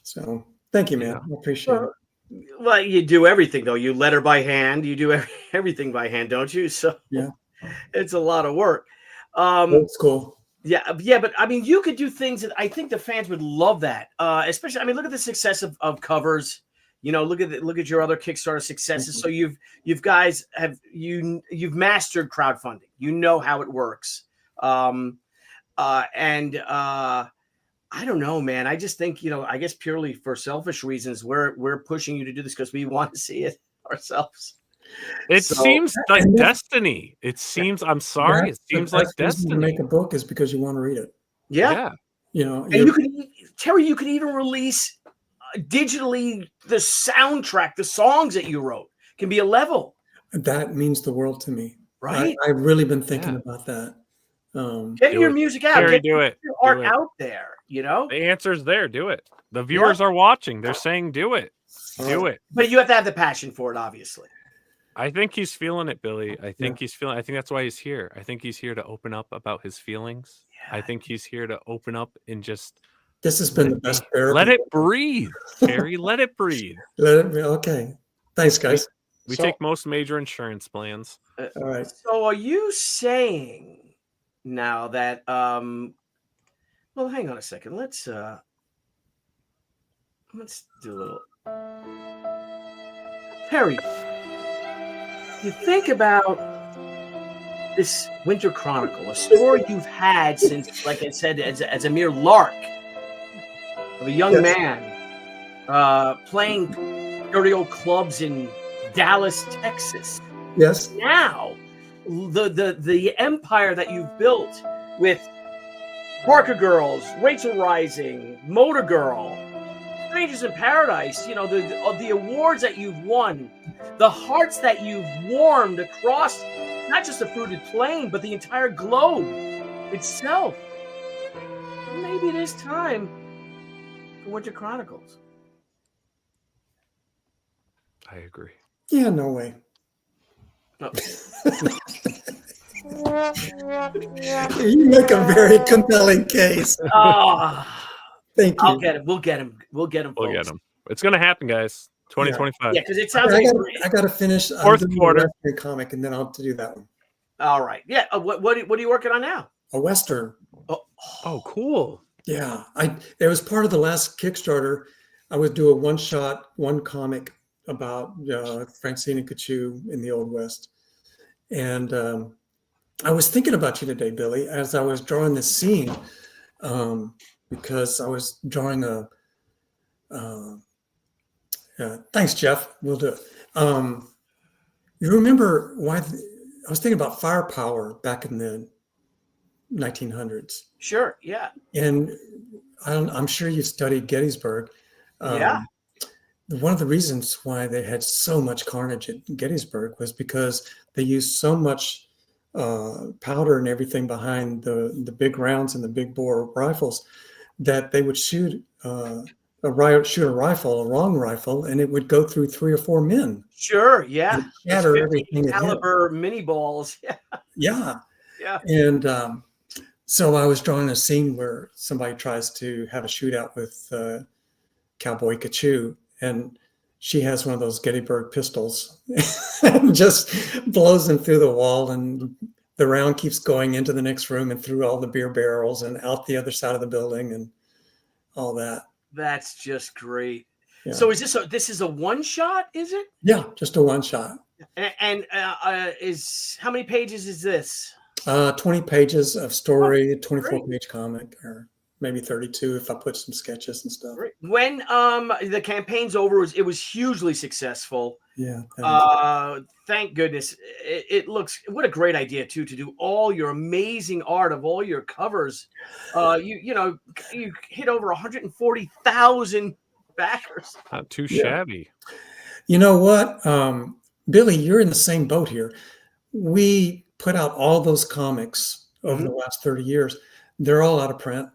Speaker 9: So thank you, man. I appreciate it.
Speaker 1: Well, you do everything though. You letter by hand. You do everything by hand, don't you? So
Speaker 9: yeah,
Speaker 1: it's a lot of work.
Speaker 9: That's cool.
Speaker 1: Yeah, but I mean, you could do things that I think the fans would love that. Especially, I mean, look at the success of covers. Look at your other Kickstarter successes. So you've mastered crowdfunding. You know how it works. I don't know, man. I just think, I guess purely for selfish reasons, we're pushing you to do this because we want to see it ourselves.
Speaker 7: It seems like destiny. It seems, I'm sorry, it seems like destiny.
Speaker 9: To make a book is because you want to read it.
Speaker 1: Yeah. And you could even release digitally the soundtrack, the songs that you wrote can be a level.
Speaker 9: That means the world to me.
Speaker 1: Right.
Speaker 9: I've really been thinking about that.
Speaker 1: Get your music out.
Speaker 7: Terry,
Speaker 1: get
Speaker 7: do it.
Speaker 1: your art out there. The
Speaker 7: answer's there. Do it. The viewers are watching. They're saying, do it. Do it.
Speaker 1: But you have to have the passion for it, obviously.
Speaker 7: I think he's feeling it, Billy. I think that's why he's here. I think he's here to open up about his feelings. Yeah. I think he's here to open up and just.
Speaker 9: This has been the best therapy.
Speaker 7: Let it breathe, Terry. Let it breathe.
Speaker 9: Let it be. Okay. Thanks, guys.
Speaker 7: We take most major insurance plans.
Speaker 9: All right.
Speaker 1: So are you saying now that well, hang on a second. Let's do a little. Terry, you think about this Winter Chronicle, a story you've had since, like I said, as a mere lark of a young man playing dirty old clubs in Dallas, Texas.
Speaker 9: Yes.
Speaker 1: Now, the empire that you've built with Parker Girls, Rachel Rising, Motor Girl, Strangers in Paradise, you know, the awards that you've won, the hearts that you've warmed across not just the fruited plain, but the entire globe itself. Maybe it is time for Winter Chronicles.
Speaker 7: I agree.
Speaker 9: Yeah, no way.
Speaker 1: No.
Speaker 9: You make a very compelling case. Thank you.
Speaker 1: I'll get him. We'll get him. We'll get him.
Speaker 7: We'll get him. It's going to happen, guys. 2025.
Speaker 1: Yeah, because it sounds like
Speaker 9: I got to finish
Speaker 7: fourth quarter
Speaker 9: a comic, and then I'll do that one.
Speaker 1: All right. Yeah. What are you working on now?
Speaker 9: A Western.
Speaker 7: Oh, cool.
Speaker 9: Yeah, it was part of the last Kickstarter. I would do a one-shot, one comic about Francine and Kachu in the Old West. And I was thinking about you today, Billy, as I was drawing this scene, because I was drawing thanks, Jeff. We'll do it. You remember why? I was thinking about firepower back in the 1900s.
Speaker 1: Sure. Yeah.
Speaker 9: And I'm sure you studied Gettysburg.
Speaker 1: Yeah.
Speaker 9: One of the reasons why they had so much carnage at Gettysburg was because they used so much powder and everything behind the big rounds and the big bore rifles that they would shoot a rifle, a wrong rifle, and it would go through 3 or 4 men.
Speaker 1: Sure. Yeah.
Speaker 9: Shatter everything.
Speaker 1: Caliber mini balls. Yeah.
Speaker 9: Yeah.
Speaker 1: Yeah.
Speaker 9: And so I was drawing a scene where somebody tries to have a shootout with Cowboy Kachu, and she has one of those Gettysburg pistols and just blows him through the wall, and the round keeps going into the next room and through all the beer barrels and out the other side of the building and all that.
Speaker 1: That's just great.
Speaker 9: Yeah.
Speaker 1: So this is a one shot, is it?
Speaker 9: Yeah, just a one shot.
Speaker 1: And is how many pages is this?
Speaker 9: 20 pages of story, 24-page comic, or maybe 32 if I put some sketches and stuff.
Speaker 1: Great. When the campaign's over, it was hugely successful.
Speaker 9: Yeah.
Speaker 1: Thank goodness. It looks, what a great idea too, to do all your amazing art of all your covers. You hit over 140,000 backers.
Speaker 7: Not too shabby.
Speaker 9: You know what, Billy, you're in the same boat here. We put out all those comics over the last 30 years. They're all out of print,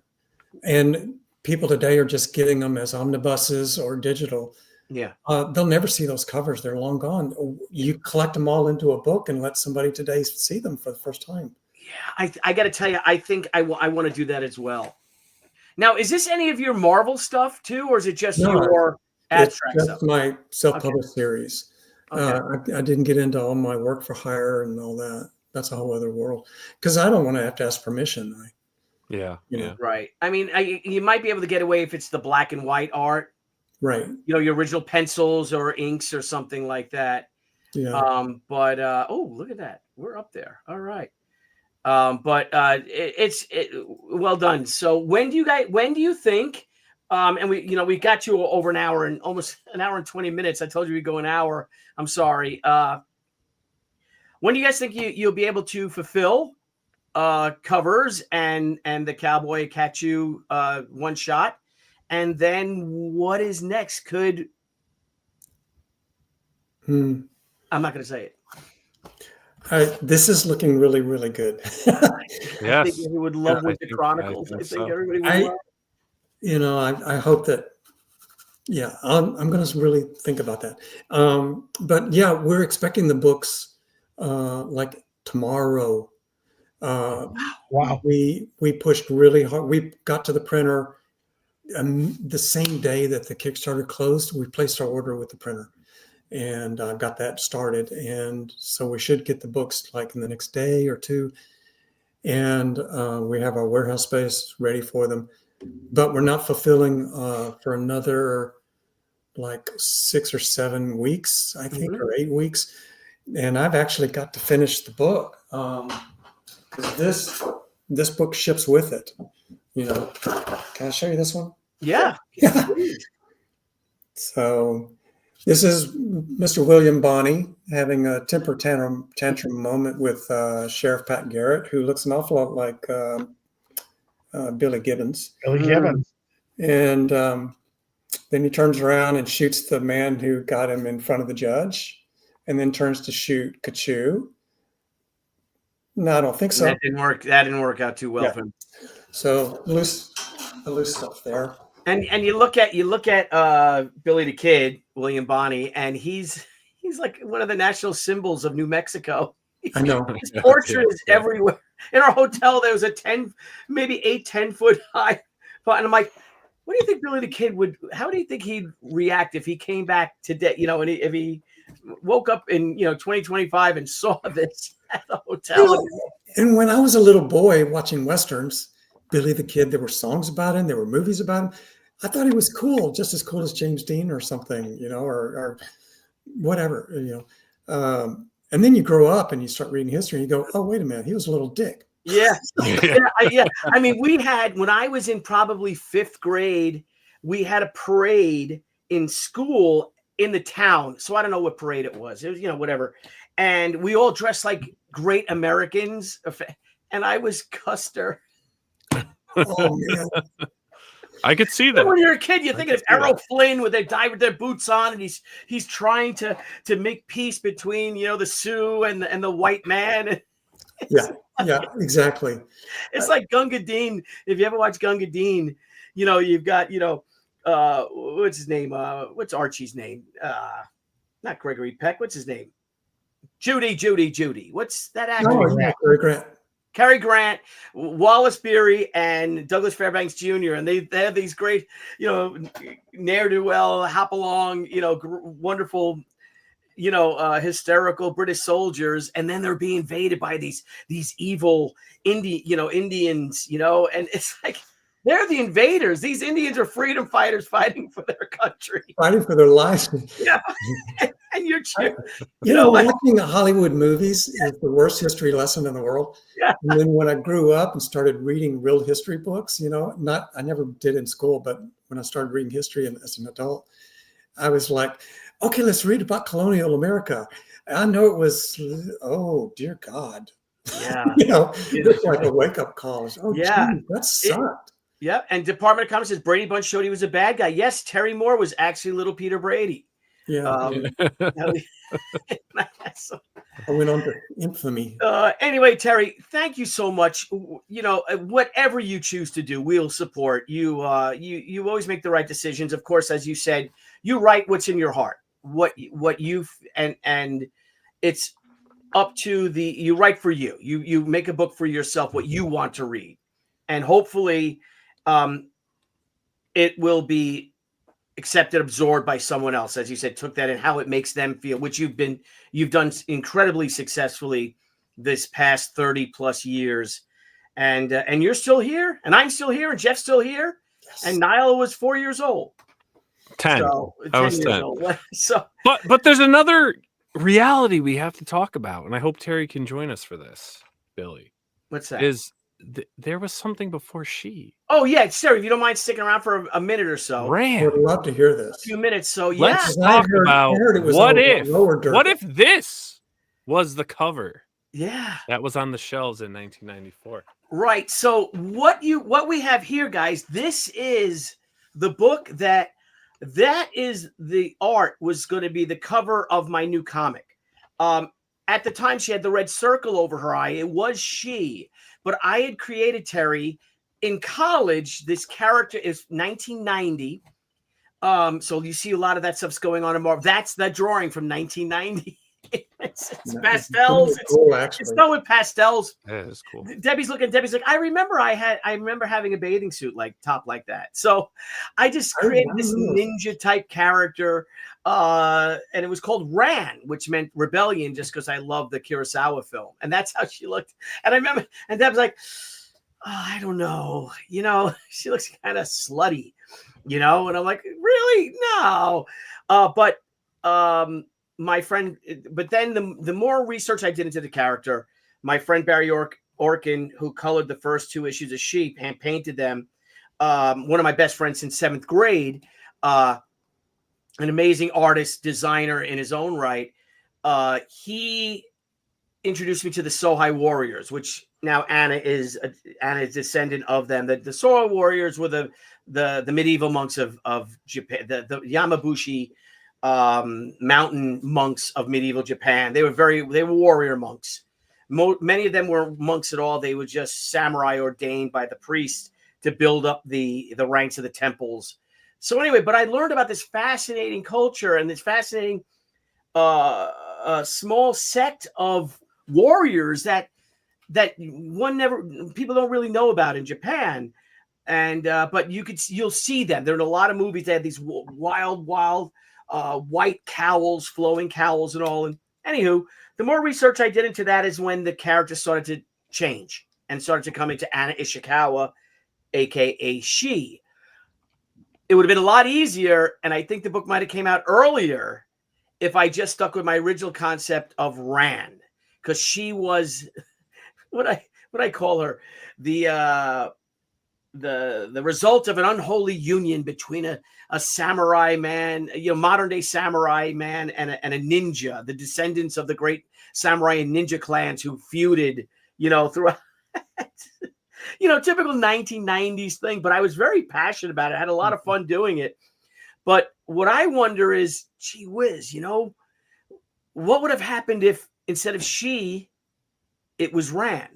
Speaker 9: and people today are just getting them as omnibuses or digital.
Speaker 1: Yeah.
Speaker 9: They'll never see those covers. They're long gone. You collect them all into a book and let somebody today see them for the first time.
Speaker 1: Yeah, I got to tell you, I think I want to do that as well. Now, is this any of your Marvel stuff too, or is it just your abstract stuff?
Speaker 9: My self-published series.
Speaker 1: Okay.
Speaker 9: I didn't get into all my work for hire and all that. That's a whole other world, because I don't want to have to ask permission.
Speaker 7: Yeah.
Speaker 1: Right. I mean, you might be able to get away if it's the black and white art.
Speaker 9: Right.
Speaker 1: Your original pencils or inks or something like that.
Speaker 9: Yeah.
Speaker 1: But look at that. We're up there. All right. It's well done. So when do you think, and we got you over an hour and almost an hour and 20 minutes. I told you we'd go an hour. I'm sorry. When do you guys think you'll be able to fulfill covers and the Cowboy Kachu one shot? And then what is next? I'm not going to say it.
Speaker 9: This is looking really, really good.
Speaker 7: Yes.
Speaker 1: I think we would love Winter Chronicles. I think everybody would love.
Speaker 9: I hope that. Yeah, I'm going to really think about that. But yeah, we're expecting the books like tomorrow.
Speaker 8: Wow.
Speaker 9: We pushed really hard. We got to the printer the same day that the Kickstarter closed. We placed our order with the printer and got that started. And so we should get the books like in the next day or two. And we have our warehouse space ready for them. But we're not fulfilling for another like 6 or 7 weeks, I think, or 8 weeks. and I've actually got to finish the book. 'Cause this book ships with it. You know, can I show you this one?
Speaker 1: Yeah.
Speaker 9: Yeah. So this is Mr. William Bonney having a temper tantrum moment with Sheriff Pat Garrett, who looks an awful lot like Billy Gibbons.
Speaker 8: Billy Gibbons.
Speaker 9: And then he turns around and shoots the man who got him in front of the judge, and then turns to shoot Kachu. No, I don't think so.
Speaker 1: That didn't work. That didn't work out too well
Speaker 9: Yeah.
Speaker 1: for him.
Speaker 9: So the loose stuff there.
Speaker 1: And you look at Billy the Kid, William Bonney, and he's like one of the national symbols of New Mexico.
Speaker 9: I know.
Speaker 1: His portrait is everywhere. In our hotel, there was a 10 foot high. And I'm like, what do you think Billy the Kid how do you think he'd react if he came back today? You know, and if he woke up in 2025 and saw this at the hotel.
Speaker 9: And when I was a little boy watching Westerns, Billy the Kid, there were songs about him, there were movies about him. I thought he was cool, just as cool as James Dean or something, or whatever, and then you grow up and you start reading history and you go, oh, wait a minute, he was a little dick.
Speaker 1: Yeah. Yeah. I mean, when I was in probably 5th grade, we had a parade in school in the town. So I don't know what parade it was. It was, whatever. And we all dressed like great Americans. And I was Custer.
Speaker 9: Oh, man.
Speaker 7: I could see that.
Speaker 1: When you're a kid, you're thinking of Errol Flynn with their boots on, and he's trying to make peace between the Sioux and the white man.
Speaker 9: Yeah, exactly.
Speaker 1: It's like Gunga Din. If you ever watch Gunga Din, you've got what's his name? What's Archie's name? Not Gregory Peck. What's his name? Judy. What's that actor?
Speaker 9: Oh, yeah, Cary Grant.
Speaker 1: Cary Grant, Wallace Beery, and Douglas Fairbanks Jr. And they have these great, ne'er-do-well, hop-along, wonderful, hysterical British soldiers, and then they're being invaded by these evil Indians, and it's like they're the invaders. These Indians are freedom fighters fighting for their country,
Speaker 9: fighting for their lives.
Speaker 1: Yeah, and you're cheering.
Speaker 9: Watching Hollywood movies is the worst history lesson in the world.
Speaker 1: Yeah.
Speaker 9: And then when I grew up and started reading real history books, I never did in school, but when I started reading history as an adult, I was like, okay, let's read about colonial America. I know it was, oh, dear God.
Speaker 1: Yeah.
Speaker 9: It's like a wake-up call. Oh,
Speaker 1: yeah.
Speaker 9: Geez, that sucked.
Speaker 1: Yeah. And Department of Commerce says Brady Bunch showed he was a bad guy. Yes, Terry Moore was actually little Peter Brady.
Speaker 9: Yeah. I went on to infamy.
Speaker 1: Anyway, Terry, thank you so much. Whatever you choose to do, we'll support you. You always make the right decisions. Of course, as you said, you write what's in your heart, what you and it's up to you write for you. You make a book for yourself, what you want to read, and hopefully, it will be accepted, absorbed by someone else, as you said, took that and how it makes them feel, which you've done incredibly successfully this past 30 plus years. And you're still here, and I'm still here, and Jeff's still here. Yes. And Nile was 4 years old.
Speaker 7: 10.
Speaker 1: So,
Speaker 7: I was 10.
Speaker 1: Old. So,
Speaker 7: but there's another reality we have to talk about, and I hope Terry can join us for this, Billy.
Speaker 1: What's that?
Speaker 7: There was something before She.
Speaker 1: Oh yeah, Sarah, if you don't mind sticking around for a minute or so.
Speaker 9: I would love to hear this.
Speaker 1: A few minutes. So yeah,
Speaker 7: let's talk about what if this was the cover?
Speaker 1: Yeah,
Speaker 7: that was on the shelves in 1994.
Speaker 1: Right. So what we have here, guys, this is the book that is the art was going to be the cover of my new comic. At the time, she had the red circle over her eye. It was She. But I had created, Terry, in college. This character is 1990. So you see a lot of that stuff's going on in Marvel. That's the drawing from 1990. It's pastels. It's done with pastels.
Speaker 7: That is cool.
Speaker 1: Debbie's like, I remember having a bathing suit top like that. So I just created this ninja type character. And it was called Ran, which meant rebellion, just because I love the Kurosawa film. And that's how she looked. And I remember, and Deb's like, oh, I don't know. She looks kind of slutty, and I'm like, really? No. But my friend, but then the more research I did into the character, my friend Barry Orkin, who colored the first 2 issues of She, hand painted them. One of my best friends since 7th grade, an amazing artist, designer in his own right. He introduced me to the Sohai Warriors, which now Anna is a descendant of them. The Sohai Warriors were the medieval monks of Japan, the Yamabushi mountain monks of medieval Japan. They were warrior monks. Many of them were monks at all. They were just samurai ordained by the priest to build up the ranks of the temples. So anyway, but I learned about this fascinating culture and this fascinating small sect of warriors that people don't really know about in Japan. And but you'll see them. There are a lot of movies that have these wild white cowls, flowing cowls and all. And anywho, the more research I did into that is when the character started to change and started to come into Anna Ishikawa, aka She. It would have been a lot easier, and I think the book might have came out earlier if I just stuck with my original concept of Ran, because she was what I call her, the result of an unholy union between a samurai man, modern day samurai man, and a ninja, the descendants of the great samurai and ninja clans who feuded, throughout. Typical 1990s thing, but I was very passionate about it. I had a lot of fun doing it. But what I wonder is, gee whiz, what would have happened if instead of She, it was Ran?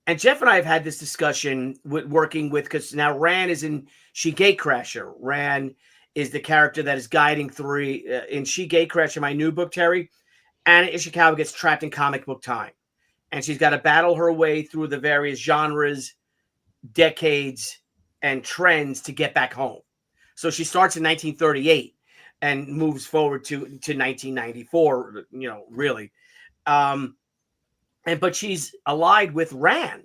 Speaker 1: And Jeff and I have had this discussion because now Ran is in She Gatecrasher. Ran is the character that is guiding through in She Gatecrasher, my new book, Terry. Anna Ishikawa gets trapped in comic book time. And she's got to battle her way through the various genres, decades, and trends to get back home. So she starts in 1938 and moves forward to 1994, really. But she's allied with Ran,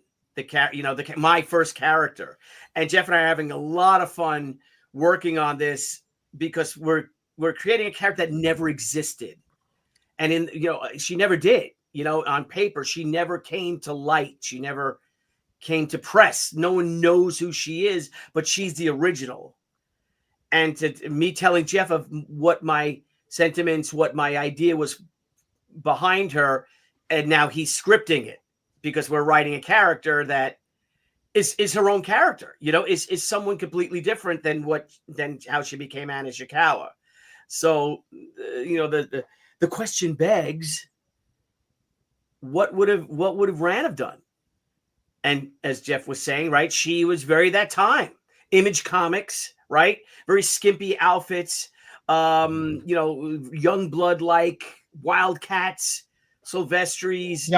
Speaker 1: my first character. And Jeff and I are having a lot of fun working on this because we're creating a character that never existed. And she never did. On paper, she never came to light. She never came to press. No one knows who she is, but she's the original. And to me telling Jeff of what my sentiments, what my idea was behind her, and now he's scripting it because we're writing a character that is her own character, is someone completely different than how she became Anna Ishikawa. So, the question begs, what would have Ran have done? And as Jeff was saying, right, she was very that time. Image Comics, right? Very skimpy outfits, young blood like Wildcats, Sylvestris,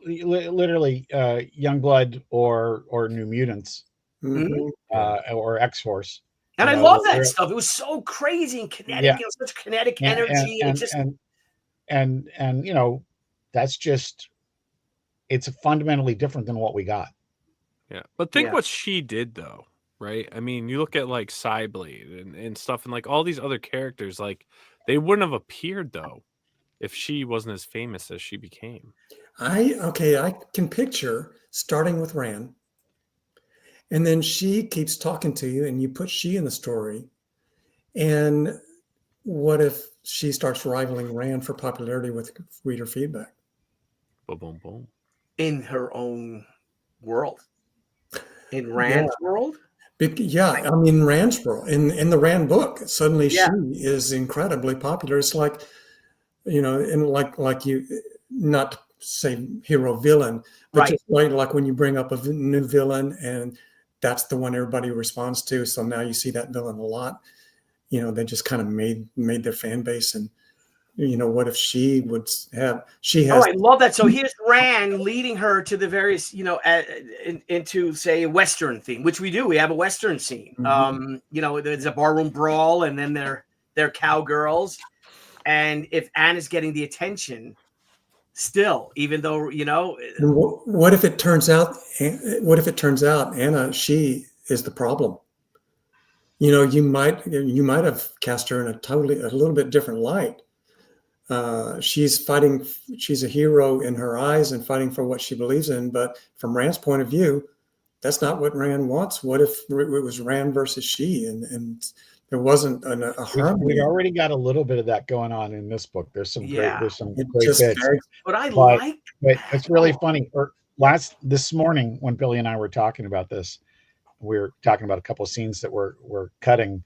Speaker 8: literally Youngblood or New Mutants, or X-Force.
Speaker 1: And I love that stuff. It was so crazy and kinetic, such kinetic energy,
Speaker 8: and that's just, it's fundamentally different than what we got.
Speaker 7: Yeah, but think what She did though, right? I mean, you look at like Psyblade and stuff, and like all these other characters, like they wouldn't have appeared though if She wasn't as famous as she became.
Speaker 9: I can picture starting with Ran, and then She keeps talking to you, and you put She in the story, and what if She starts rivaling Ran for popularity with reader feedback?
Speaker 7: Boom, boom, boom.
Speaker 1: In her own world. In Rand's world?
Speaker 9: Rand's world. In the Rand book, suddenly She is incredibly popular. It's like, and like you, not to say hero villain, but just like when you bring up a new villain and that's the one everybody responds to. So now you see that villain a lot. They just kind of made their fan base. And what if She would have? She has.
Speaker 1: Oh, I love that. So here's Ran leading her to the various, into say a Western theme, which we do. We have a Western scene. Mm-hmm. There's a barroom brawl, and then they're cowgirls. And if Anna's getting the attention, still, even though
Speaker 9: what if it turns out? Anna, She is the problem? you might have cast her in a little bit different light. She's a hero in her eyes and fighting for what she believes in. But from Rand's point of view, that's not what Rand wants. What if it was Rand versus Shi, and there wasn't a harmony?
Speaker 8: We already got a little bit of that going on in this book. There's some great bits.
Speaker 1: But I like.
Speaker 8: But it's really funny. This morning when Billy and I were talking about this, we were talking about a couple of scenes that we're cutting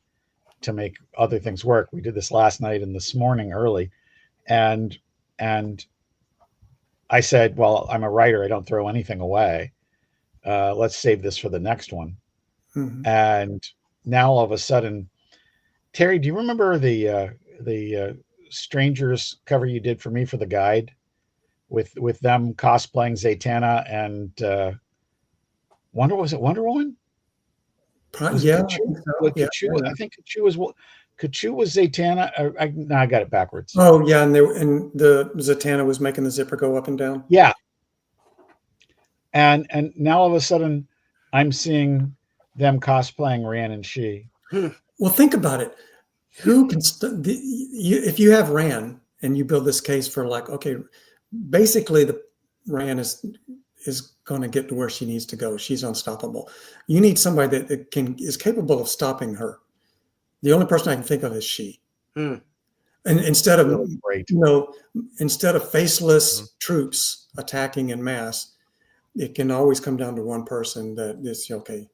Speaker 8: to make other things work. We did this last night and this morning early, and I said, well, I'm a writer. I don't throw anything away. Let's save this for the next one.
Speaker 9: Mm-hmm.
Speaker 8: And now all of a sudden, Terry, do you remember the Strangers cover you did for me for the guide with them cosplaying Zatanna and Wonder Woman?
Speaker 9: Yeah,
Speaker 8: I think Kachu was Zatanna. I got it backwards.
Speaker 9: Oh yeah, and the Zatanna was making the zipper go up and down.
Speaker 8: Yeah. And now all of a sudden, I'm seeing them cosplaying Rand and Shi.
Speaker 9: Well, think about it. Who can if you have Rand and you build this case for like, okay, basically the Rand is going to get to where she needs to go. She's unstoppable. You need somebody that is capable of stopping her. The only person I can think of is Shi. And instead of faceless troops attacking en masse, it can always come down to one person that is okay.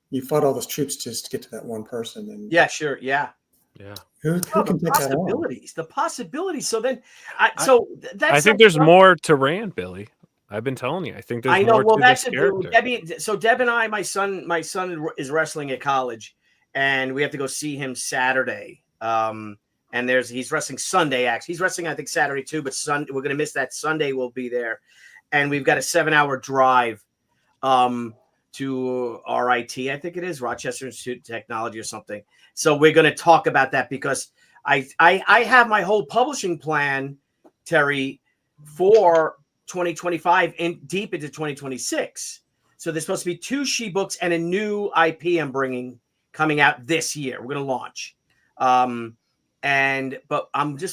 Speaker 9: You fought all those troops just to get to that one person. And
Speaker 1: yeah, sure, yeah.
Speaker 9: Who can take that on?
Speaker 1: The possibilities. So then, that's.
Speaker 7: I think there's more to Rand, Billy. I've been telling you. I think there's more to this character.
Speaker 1: Deb and I, my son is wrestling at college, and we have to go see him Saturday. And he's wrestling Sunday. Actually, he's wrestling I think Saturday too, but we're gonna miss that. Sunday we'll be there, and we've got a 7-hour drive to RIT. I think it is Rochester Institute of Technology or something. So we're going to talk about that because I have my whole publishing plan, Terry, for 2025 and deep into 2026. So there's supposed to be 2 Shi books and a new IP I'm bringing coming out this year. We're going to launch. But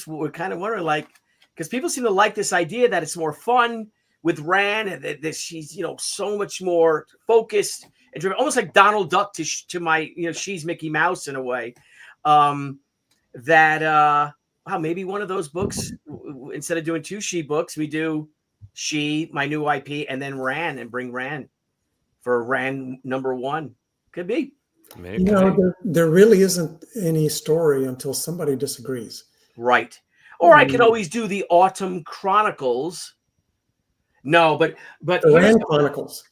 Speaker 1: we're kind of wondering, like, because people seem to like this idea that it's more fun with Rand, and that she's so much more focused and driven, almost like Donald Duck to my she's Mickey Mouse in a way. Maybe one of those books, instead of doing 2 Shi books, we do Shi, my new IP, and then Rand, and bring Rand for Rand #1. Could be.
Speaker 7: Maybe.
Speaker 9: There really isn't any story until somebody disagrees.
Speaker 1: Right. Or I could always do the Autumn Chronicles. No, but
Speaker 9: the Rand Chronicles.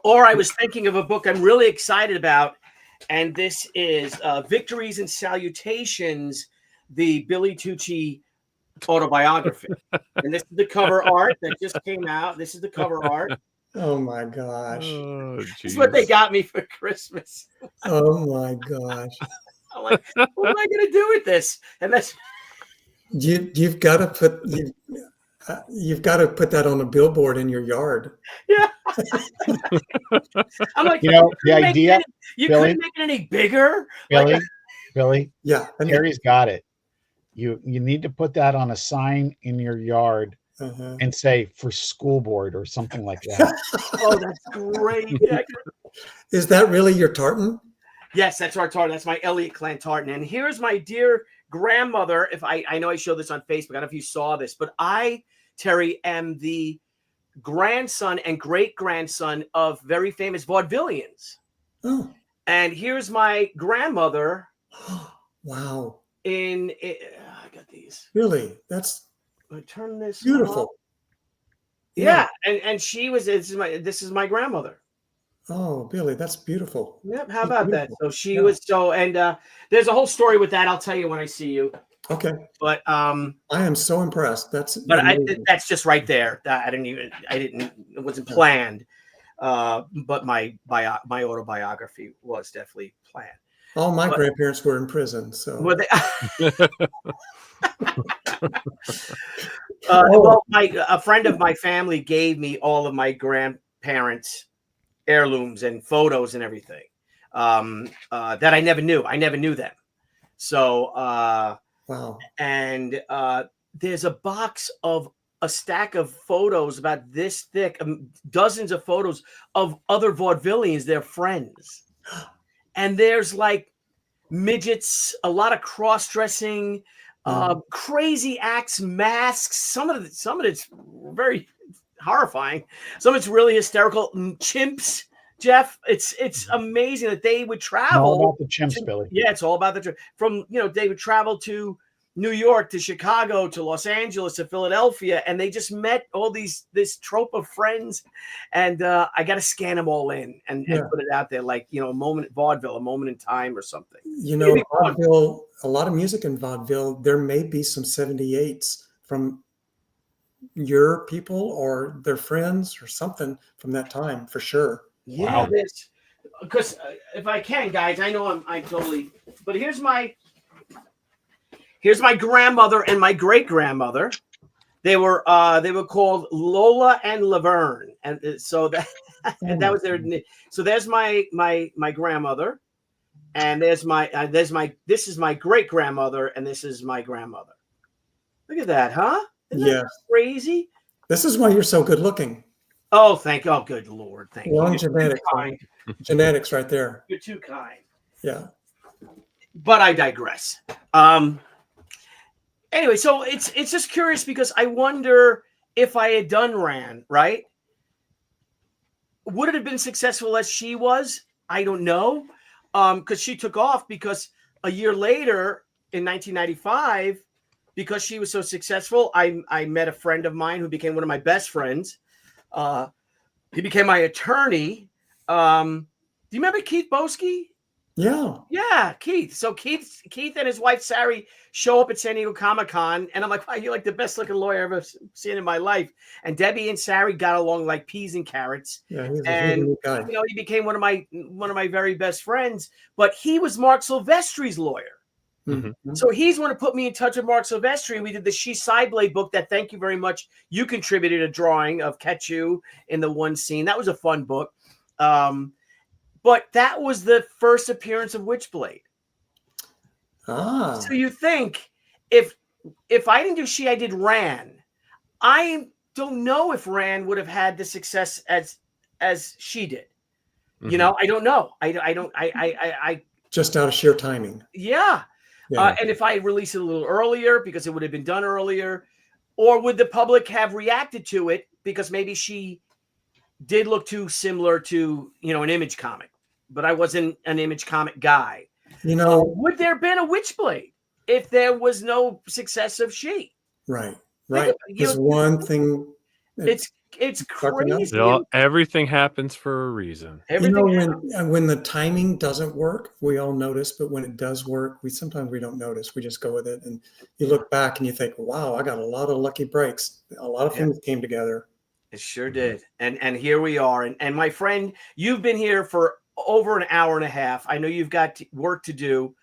Speaker 1: Or I was thinking of a book I'm really excited about, and this is Victories and Salutations, the Billy Tucci autobiography. And this is the cover art that just came out. This is the cover art.
Speaker 9: Oh my gosh.
Speaker 7: Oh,
Speaker 1: this is what they got me for Christmas.
Speaker 9: Oh my gosh.
Speaker 1: I'm like, what am I going to do with this? And that's
Speaker 9: you've got to put that on a billboard in your yard.
Speaker 1: Yeah. I'm like,
Speaker 8: the idea.
Speaker 1: You couldn't make it any bigger,
Speaker 8: Billy.
Speaker 9: Yeah,
Speaker 8: Terry's got it. You need to put that on a sign in your yard and say for school board or something like that.
Speaker 1: Oh, that's great. Yeah.
Speaker 9: Is that really your tartan?
Speaker 1: Yes, that's our tartan. That's my Elliott Clan tartan. And here's my dear grandmother. If I know I showed this on Facebook. I don't know if you saw this, but I, Terry, am the grandson and great-grandson of very famous vaudevillians.
Speaker 9: Oh.
Speaker 1: And here's my grandmother.
Speaker 9: Wow.
Speaker 1: I got these.
Speaker 9: Really? That's
Speaker 1: turn this
Speaker 9: beautiful.
Speaker 1: Off. Yeah. And she was this is my grandmother.
Speaker 9: Oh, Billy, that's beautiful.
Speaker 1: Yep. How about that? So she was there's a whole story with that. I'll tell you when I see you.
Speaker 9: Okay.
Speaker 1: But
Speaker 9: I am so impressed. That's
Speaker 1: just right there. It wasn't planned. But my autobiography was definitely planned.
Speaker 9: All my grandparents were in prison, so.
Speaker 1: Were they? Well, a friend of my family gave me all of my grandparents' heirlooms and photos and everything. that I never knew. I never knew them. So
Speaker 9: Wow.
Speaker 1: and there's a box of a stack of photos about this thick, dozens of photos of other vaudevillians, their friends. And there's like midgets, a lot of cross-dressing, crazy acts, masks. Some of it's very horrifying. Some of it's really hysterical. Chimps, Jeff. It's amazing that they would travel.
Speaker 8: All about the chimps, Billy.
Speaker 1: Yeah, it's all about the trip. From, they would travel to New York, to Chicago, to Los Angeles, to Philadelphia, and they just met all this trope of friends. And I got to scan them all in and put it out there, like, a moment vaudeville, a moment in time or something.
Speaker 9: Vaudeville, a lot of music in vaudeville, there may be some 78s from your people or their friends or something from that time, for sure.
Speaker 1: Yeah, wow. Because if I can, guys, I know I'm totally, but here's my grandmother and my great grandmother. They were called Lola and Laverne, and so that that was their. So there's my grandmother, and this is my great grandmother, and this is my grandmother. Look at that, huh? Isn't that crazy?
Speaker 9: This is why you're so good looking.
Speaker 1: Oh, oh, good Lord, thank you.
Speaker 9: Genetics, genetics, right there.
Speaker 1: You're too kind.
Speaker 9: Yeah,
Speaker 1: but I digress. Anyway, so it's just curious because I wonder if I had done Ran, right? Would it have been successful as she was? I don't know. Because she took off because a year later in 1995, because she was so successful, I met a friend of mine who became one of my best friends. He became my attorney. Do you remember Keith Boski? Yeah, Keith. So Keith and his wife Sari show up at San Diego Comic-Con, and I'm like, wow, you're like the best looking lawyer I've ever seen in my life. And Debbie and Sari got along like peas and carrots.
Speaker 9: Yeah, he's a good guy.
Speaker 1: He became one of my very best friends. But he was Mark Silvestri's lawyer.
Speaker 9: Mm-hmm.
Speaker 1: So he's one to put me in touch with Mark Silvestri. We did the She Sideblade book that, thank you very much, you contributed a drawing of Ketchu in the one scene. That was a fun book. But that was the first appearance of Witchblade. So you think if I didn't do She, I did Ran. I don't know if Ran would have had the success as she did. Mm-hmm. I don't know. I
Speaker 9: just out of sheer timing.
Speaker 1: Yeah. And if I released it a little earlier, because it would have been done earlier, or would the public have reacted to it because maybe she did look too similar to, an Image comic, but I wasn't an Image comic guy. Would there have been a Witchblade if there was no success of She?
Speaker 9: Right. There's one thing.
Speaker 1: It's crazy.
Speaker 7: Everything happens for a reason.
Speaker 9: When the timing doesn't work, we all notice, but when it does work, we sometimes don't notice. We just go with it, and you look back and you think, "Wow, I got a lot of lucky breaks. A lot of things came together."
Speaker 1: It sure did, and here we are. And my friend, you've been here for over an hour and a half. I know you've got work to do.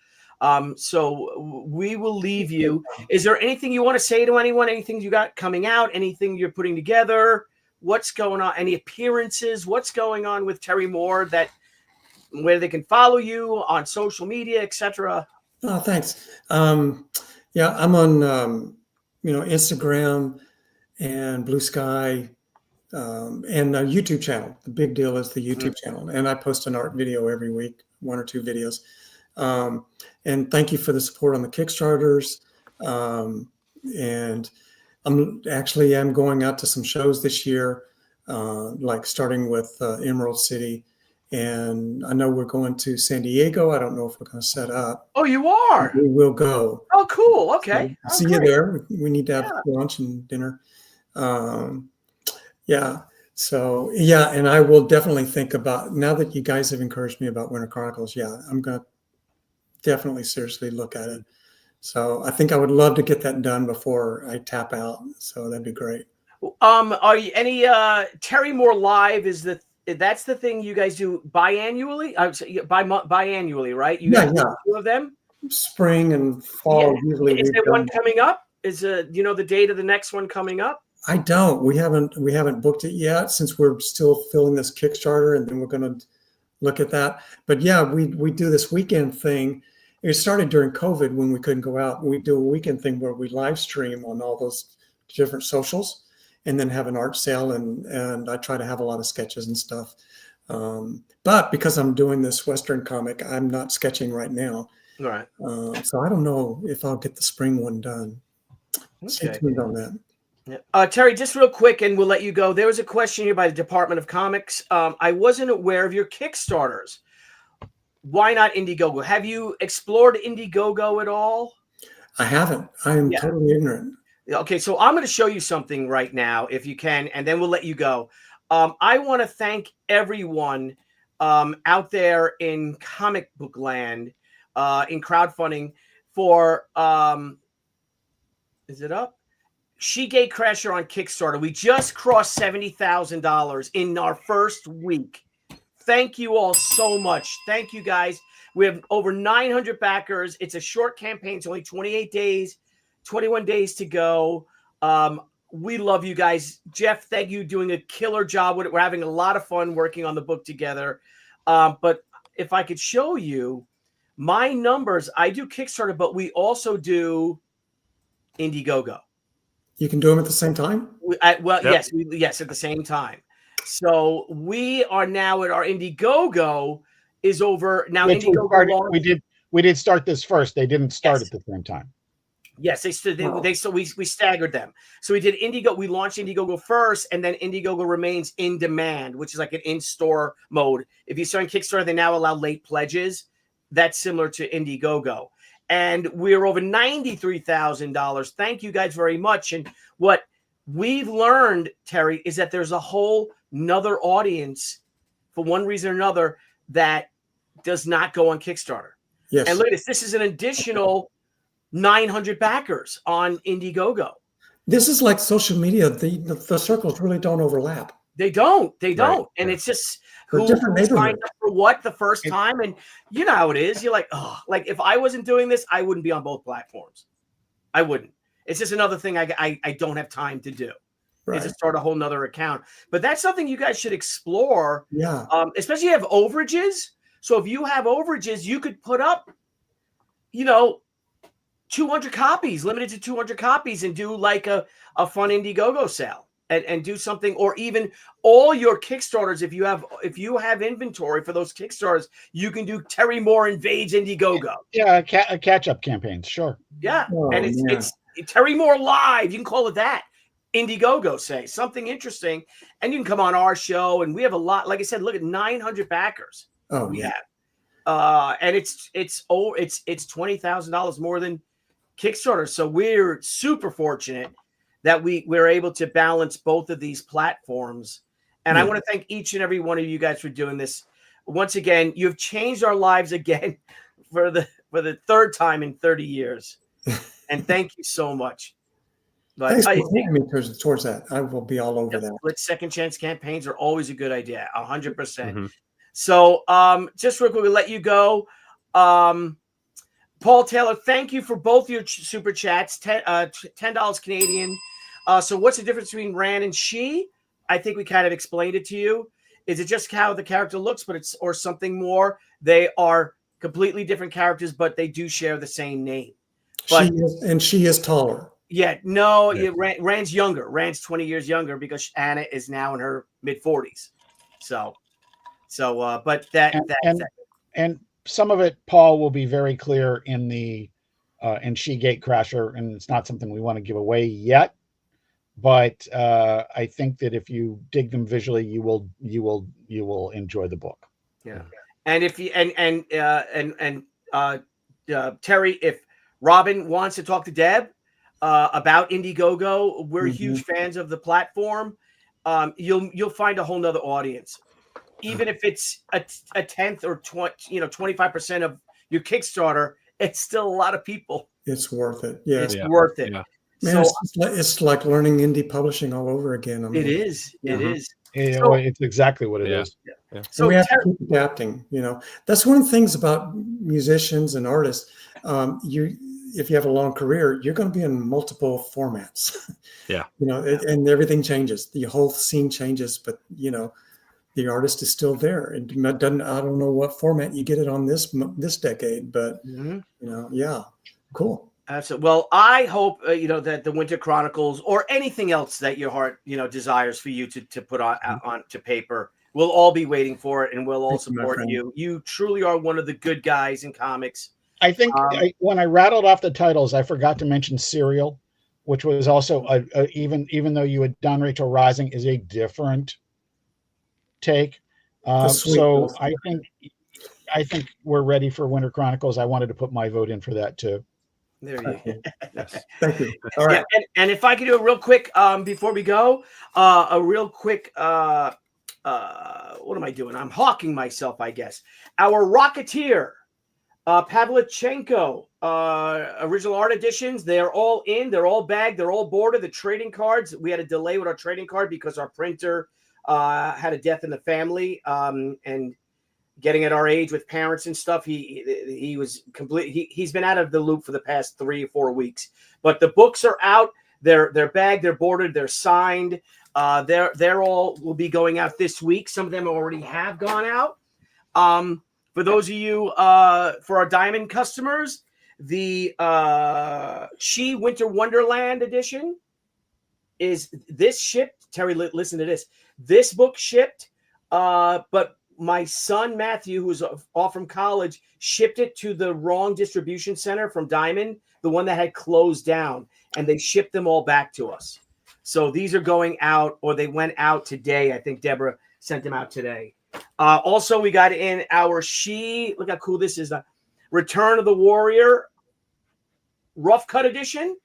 Speaker 1: So we will leave you. Is there anything you want to say to anyone? Anything you got coming out? Anything you're putting together? What's going on? Any appearances? What's going on with Terry Moore, where they can follow you on social media, etc.?
Speaker 9: Oh, thanks. I'm on, Instagram and Blue Sky, and a YouTube channel. The big deal is the YouTube channel. And I post an art video every week, 1 or 2 videos. And thank you for the support on the Kickstarters. And I'm going out to some shows this year, like starting with Emerald City. And I know we're going to San Diego. I don't know if we're going to set up.
Speaker 1: Oh, you are?
Speaker 9: We will go.
Speaker 1: Oh, cool. Okay.
Speaker 9: So, see you there. We need to have lunch and dinner. So, and I will definitely think about, now that you guys have encouraged me about Winter Chronicles, I'm going to definitely seriously look at it. So I think I would love to get that done before I tap out. So that'd be great.
Speaker 1: Are you any Terry Moore Live? That's the thing you guys do biannually? Biannually, right? You guys do 2 of them?
Speaker 9: Spring and fall. Usually.
Speaker 1: Is there one coming up? Is the date of the next one coming up?
Speaker 9: I don't. We haven't booked it yet, since we're still filling this Kickstarter, and then we're going to look at that. But yeah, we do this weekend thing. It started during COVID when we couldn't go out. We do a weekend thing where we live stream on all those different socials, and then have an art sale, and I try to have a lot of sketches and stuff. But because I'm doing this Western comic, I'm not sketching right now.
Speaker 1: All right.
Speaker 9: So I don't know if I'll get the spring one done. Stay tuned on that.
Speaker 1: Yeah. Terry, just real quick, and we'll let you go. There was a question here by the Department of Comics. I wasn't aware of your Kickstarters. Why not Indiegogo? Have you explored Indiegogo at all?
Speaker 9: I haven't. I am totally ignorant.
Speaker 1: Okay, so I'm going to show you something right now, if you can, and then we'll let you go. I want to thank everyone out there in comic book land, in crowdfunding for, is it up? Gatecrasher on Kickstarter. We just crossed $70,000 in our first week. Thank you all so much. Thank you, guys. We have over 900 backers. It's a short campaign. It's only 28 days, 21 days to go. We love you guys. Jeff, thank you. Doing a killer job with it. We're having a lot of fun working on the book together. But if I could show you my numbers, I do Kickstarter, but we also do Indiegogo.
Speaker 9: You can do them at the same time?
Speaker 1: Yes, yes, at the same time. So we are now at our Indiegogo is over now. Indiegogo
Speaker 8: we did start this first. They didn't start at the same time.
Speaker 1: Yes, we staggered them. So we did Indiegogo. We launched Indiegogo first, and then Indiegogo remains in demand, which is like an in-store mode. If you start on Kickstarter, they now allow late pledges. That's similar to Indiegogo. And we're over $93,000. Thank you guys very much. And what we've learned, Terry, is that there's a whole nother audience, for one reason or another, that does not go on Kickstarter.
Speaker 9: Yes.
Speaker 1: And look at this. This is an additional 900 backers on Indiegogo.
Speaker 9: This is like social media. The circles really don't overlap.
Speaker 1: They don't.
Speaker 7: Right.
Speaker 1: And it's just
Speaker 9: They're different
Speaker 1: signed
Speaker 9: neighborhoods.
Speaker 1: up for what the first time. And you know how it is. You're like, oh, like if I wasn't doing this, I wouldn't be on both platforms. I wouldn't. It's just another thing I don't have time to do.
Speaker 9: Right.
Speaker 1: Is to start a whole nother account. But that's something you guys should explore.
Speaker 9: Yeah.
Speaker 1: Especially if you have overages. So if you have overages, you could put up, 200 copies, limited to 200 copies, and do like a fun Indiegogo sale and do something, or even all your Kickstarters. If you have inventory for those Kickstarters, you can do Terry Moore Invades Indiegogo.
Speaker 8: Yeah, a catch-up campaigns, sure.
Speaker 1: Yeah.
Speaker 9: Oh,
Speaker 1: and it's Terry Moore Live. You can call it that. Indiegogo, say something interesting, and you can come on our show. And we have a lot. Like I said, look at 900 backers.
Speaker 9: Oh,
Speaker 1: we
Speaker 9: yeah.
Speaker 1: have, and it's $20,000 more than Kickstarter. So we're super fortunate that we're able to balance both of these platforms. And I want to thank each and every one of you guys for doing this. Once again, you've changed our lives again for the third time in 30 years. And thank you so much. But
Speaker 9: Thanks for taking me towards that. I will be all over that.
Speaker 1: Split second chance campaigns are always a good idea. 100%.
Speaker 7: Mm-hmm.
Speaker 1: So just real quick, we'll let you go. Paul Taylor, thank you for both your super chats. $10 Canadian. So what's the difference between Ran and Shi? I think we kind of explained it to you. Is it just how the character looks, or something more? They are completely different characters, but they do share the same name. But
Speaker 9: she is taller.
Speaker 1: Yeah, no, Rand's younger. Rand's 20 years younger because Anna is now in her mid-40s. But
Speaker 8: and some of it, Paul, will be very clear in the Shi Gatecrasher, and it's not something we want to give away yet. But I think that if you dig them visually, you will enjoy the book.
Speaker 1: Yeah, and if you Terry, if Robin wants to talk to Deb about Indiegogo, we're huge fans of the platform. You'll find a whole nother audience, even if it's a tenth or 25% of your Kickstarter. It's still a lot of people.
Speaker 9: It's worth it. Yeah,
Speaker 1: it's worth it.
Speaker 7: Yeah.
Speaker 9: Man, it's like learning indie publishing all over again.
Speaker 1: It is. It is.
Speaker 8: Yeah, so, it's exactly what it is.
Speaker 1: Yeah.
Speaker 9: So we have to keep adapting. That's one of the things about musicians and artists. If you have a long career, you're going to be in multiple formats.
Speaker 7: Yeah.
Speaker 9: And everything changes. The whole scene changes. But the artist is still there. It doesn't. I don't know what format you get it on this decade, but yeah, cool.
Speaker 1: Absolutely. Well, I hope that the Winter Chronicles or anything else that your heart desires for you to put on to paper, we'll all be waiting for it, and we'll all support you. You truly are one of the good guys in comics.
Speaker 8: I think when I rattled off the titles, I forgot to mention Serial, which was also even though you had done Rachel Rising, is a different take. So I think we're ready for Winter Chronicles. I wanted to put my vote in for that too.
Speaker 1: There you go.
Speaker 9: Yes. Thank you. All right.
Speaker 1: Yeah, and if I could do a real quick before we go, a real quick what am I doing? I'm hawking myself, I guess. Our Rocketeer, Pavlichenko, original art editions. They're all in. They're all bagged. They're all boarded. The trading cards. We had a delay with our trading card because our printer had a death in the family, and getting at our age with parents and stuff, he was complete. He's been out of the loop for the past 3 or 4 weeks. But the books are out. They're bagged. They're boarded. They're signed. They're all will be going out this week. Some of them already have gone out. For those of you, for our Diamond customers, the Shi Winter Wonderland edition is this shipped. Terry, listen to this. This book shipped, but my son Matthew, who's off from college, shipped it to the wrong distribution center from Diamond, the one that had closed down, and they shipped them all back to us. So these are going out, or they went out today. I think Deborah sent them out today. Also, we got in our Shi. Look how cool this is. Return of the Warrior rough cut edition,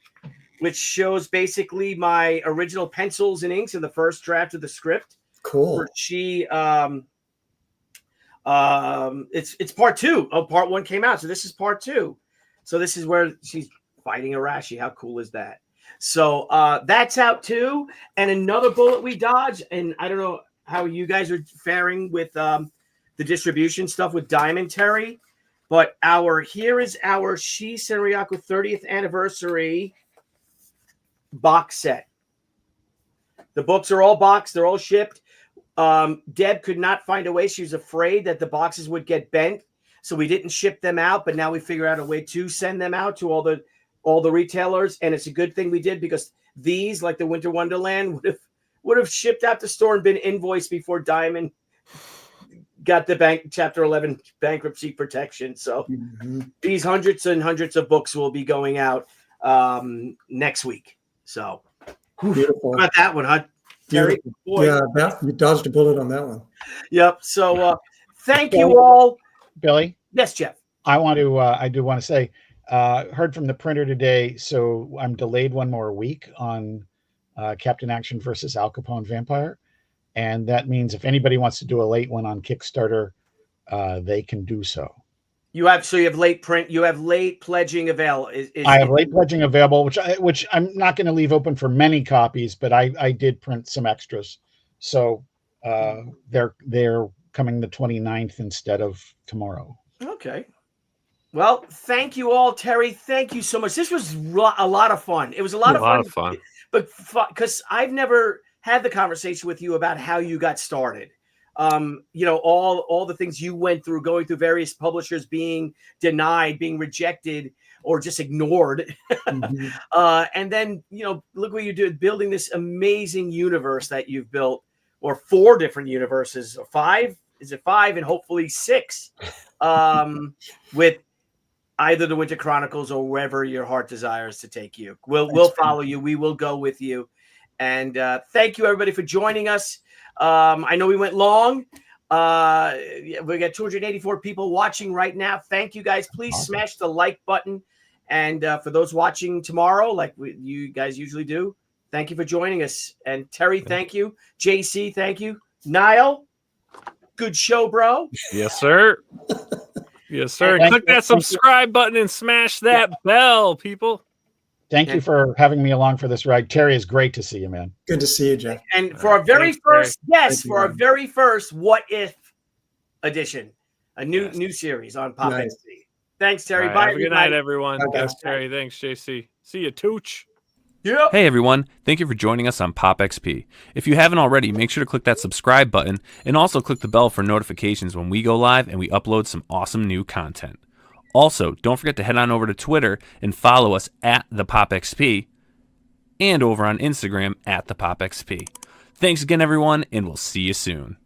Speaker 1: which shows basically my original pencils and inks in the first draft of the script.
Speaker 9: Cool.
Speaker 1: For Shi. It's part 2. Oh, part 1 came out, so this is part 2. So this is where she's fighting Arashi. How cool is that? So that's out too. And another bullet we dodged, and I don't know how you guys are faring with the distribution stuff with Diamond, Terry, but here is our Shi Senryaku 30th anniversary box set. The books are all boxed, they're all shipped. Deb could not find a way. She was afraid that the boxes would get bent, so we didn't ship them out. But now we figure out a way to send them out to all the retailers, and it's a good thing we did, because these, like the Winter Wonderland, would have shipped out the store and been invoiced before Diamond got the Chapter 11 bankruptcy protection. So these hundreds and hundreds of books will be going out next week. So
Speaker 9: beautiful.
Speaker 1: How about that one, huh? Terry?
Speaker 9: Yeah, you dodged a bullet on that one.
Speaker 1: Yep. So thank you all.
Speaker 8: Billy?
Speaker 1: Yes, Jeff.
Speaker 8: I do want to say, heard from the printer today, so I'm delayed one more week on Captain Action versus Al Capone Vampire. And that means if anybody wants to do a late one on Kickstarter, they can do so. You have late print. You have late pledging available. I have late pledging available, which I'm not going to leave open for many copies, but I did print some extras. So they're coming the 29th instead of tomorrow. Okay. Well, thank you all, Terry. Thank you so much. This was a lot of fun. It was a lot of fun. But because I've never had the conversation with you about how you got started. All the things you went through, going through various publishers, being denied, being rejected, or just ignored. And then, look what you did, building this amazing universe that you've built, or 4 different universes, or 5. Is it 5? And hopefully 6, with either the Winter Chronicles or wherever your heart desires to take you. We'll follow you. We will go with you. And thank you, everybody, for joining us. I know we went long. We got 284 people watching right now. Thank you, guys. Please smash the like button. And for those watching tomorrow, like you guys usually do, thank you for joining us. And Terry, thank you. JC, thank you. Nile, good show, bro. Yes, sir. Yes, sir. Click that subscribe button and smash that bell, people. Thank you for having me along for this ride. Terry, it's great to see you, man. Good to see you, Jeff. And for our very first, our very first What If edition, a new series on PopXP. Nice. Thanks, Terry. Bye. Have a good night, everyone. Thanks, Terry. Thanks, JC. See you, Tooch.
Speaker 1: Yeah.
Speaker 7: Hey everyone, thank you for joining us on PopXP. If you haven't already, make sure to click that subscribe button and also click the bell for notifications when we go live and we upload some awesome new content. Also, don't forget to head on over to Twitter and follow us at the PopXP and over on Instagram at the PopXP. Thanks again everyone, and we'll see you soon.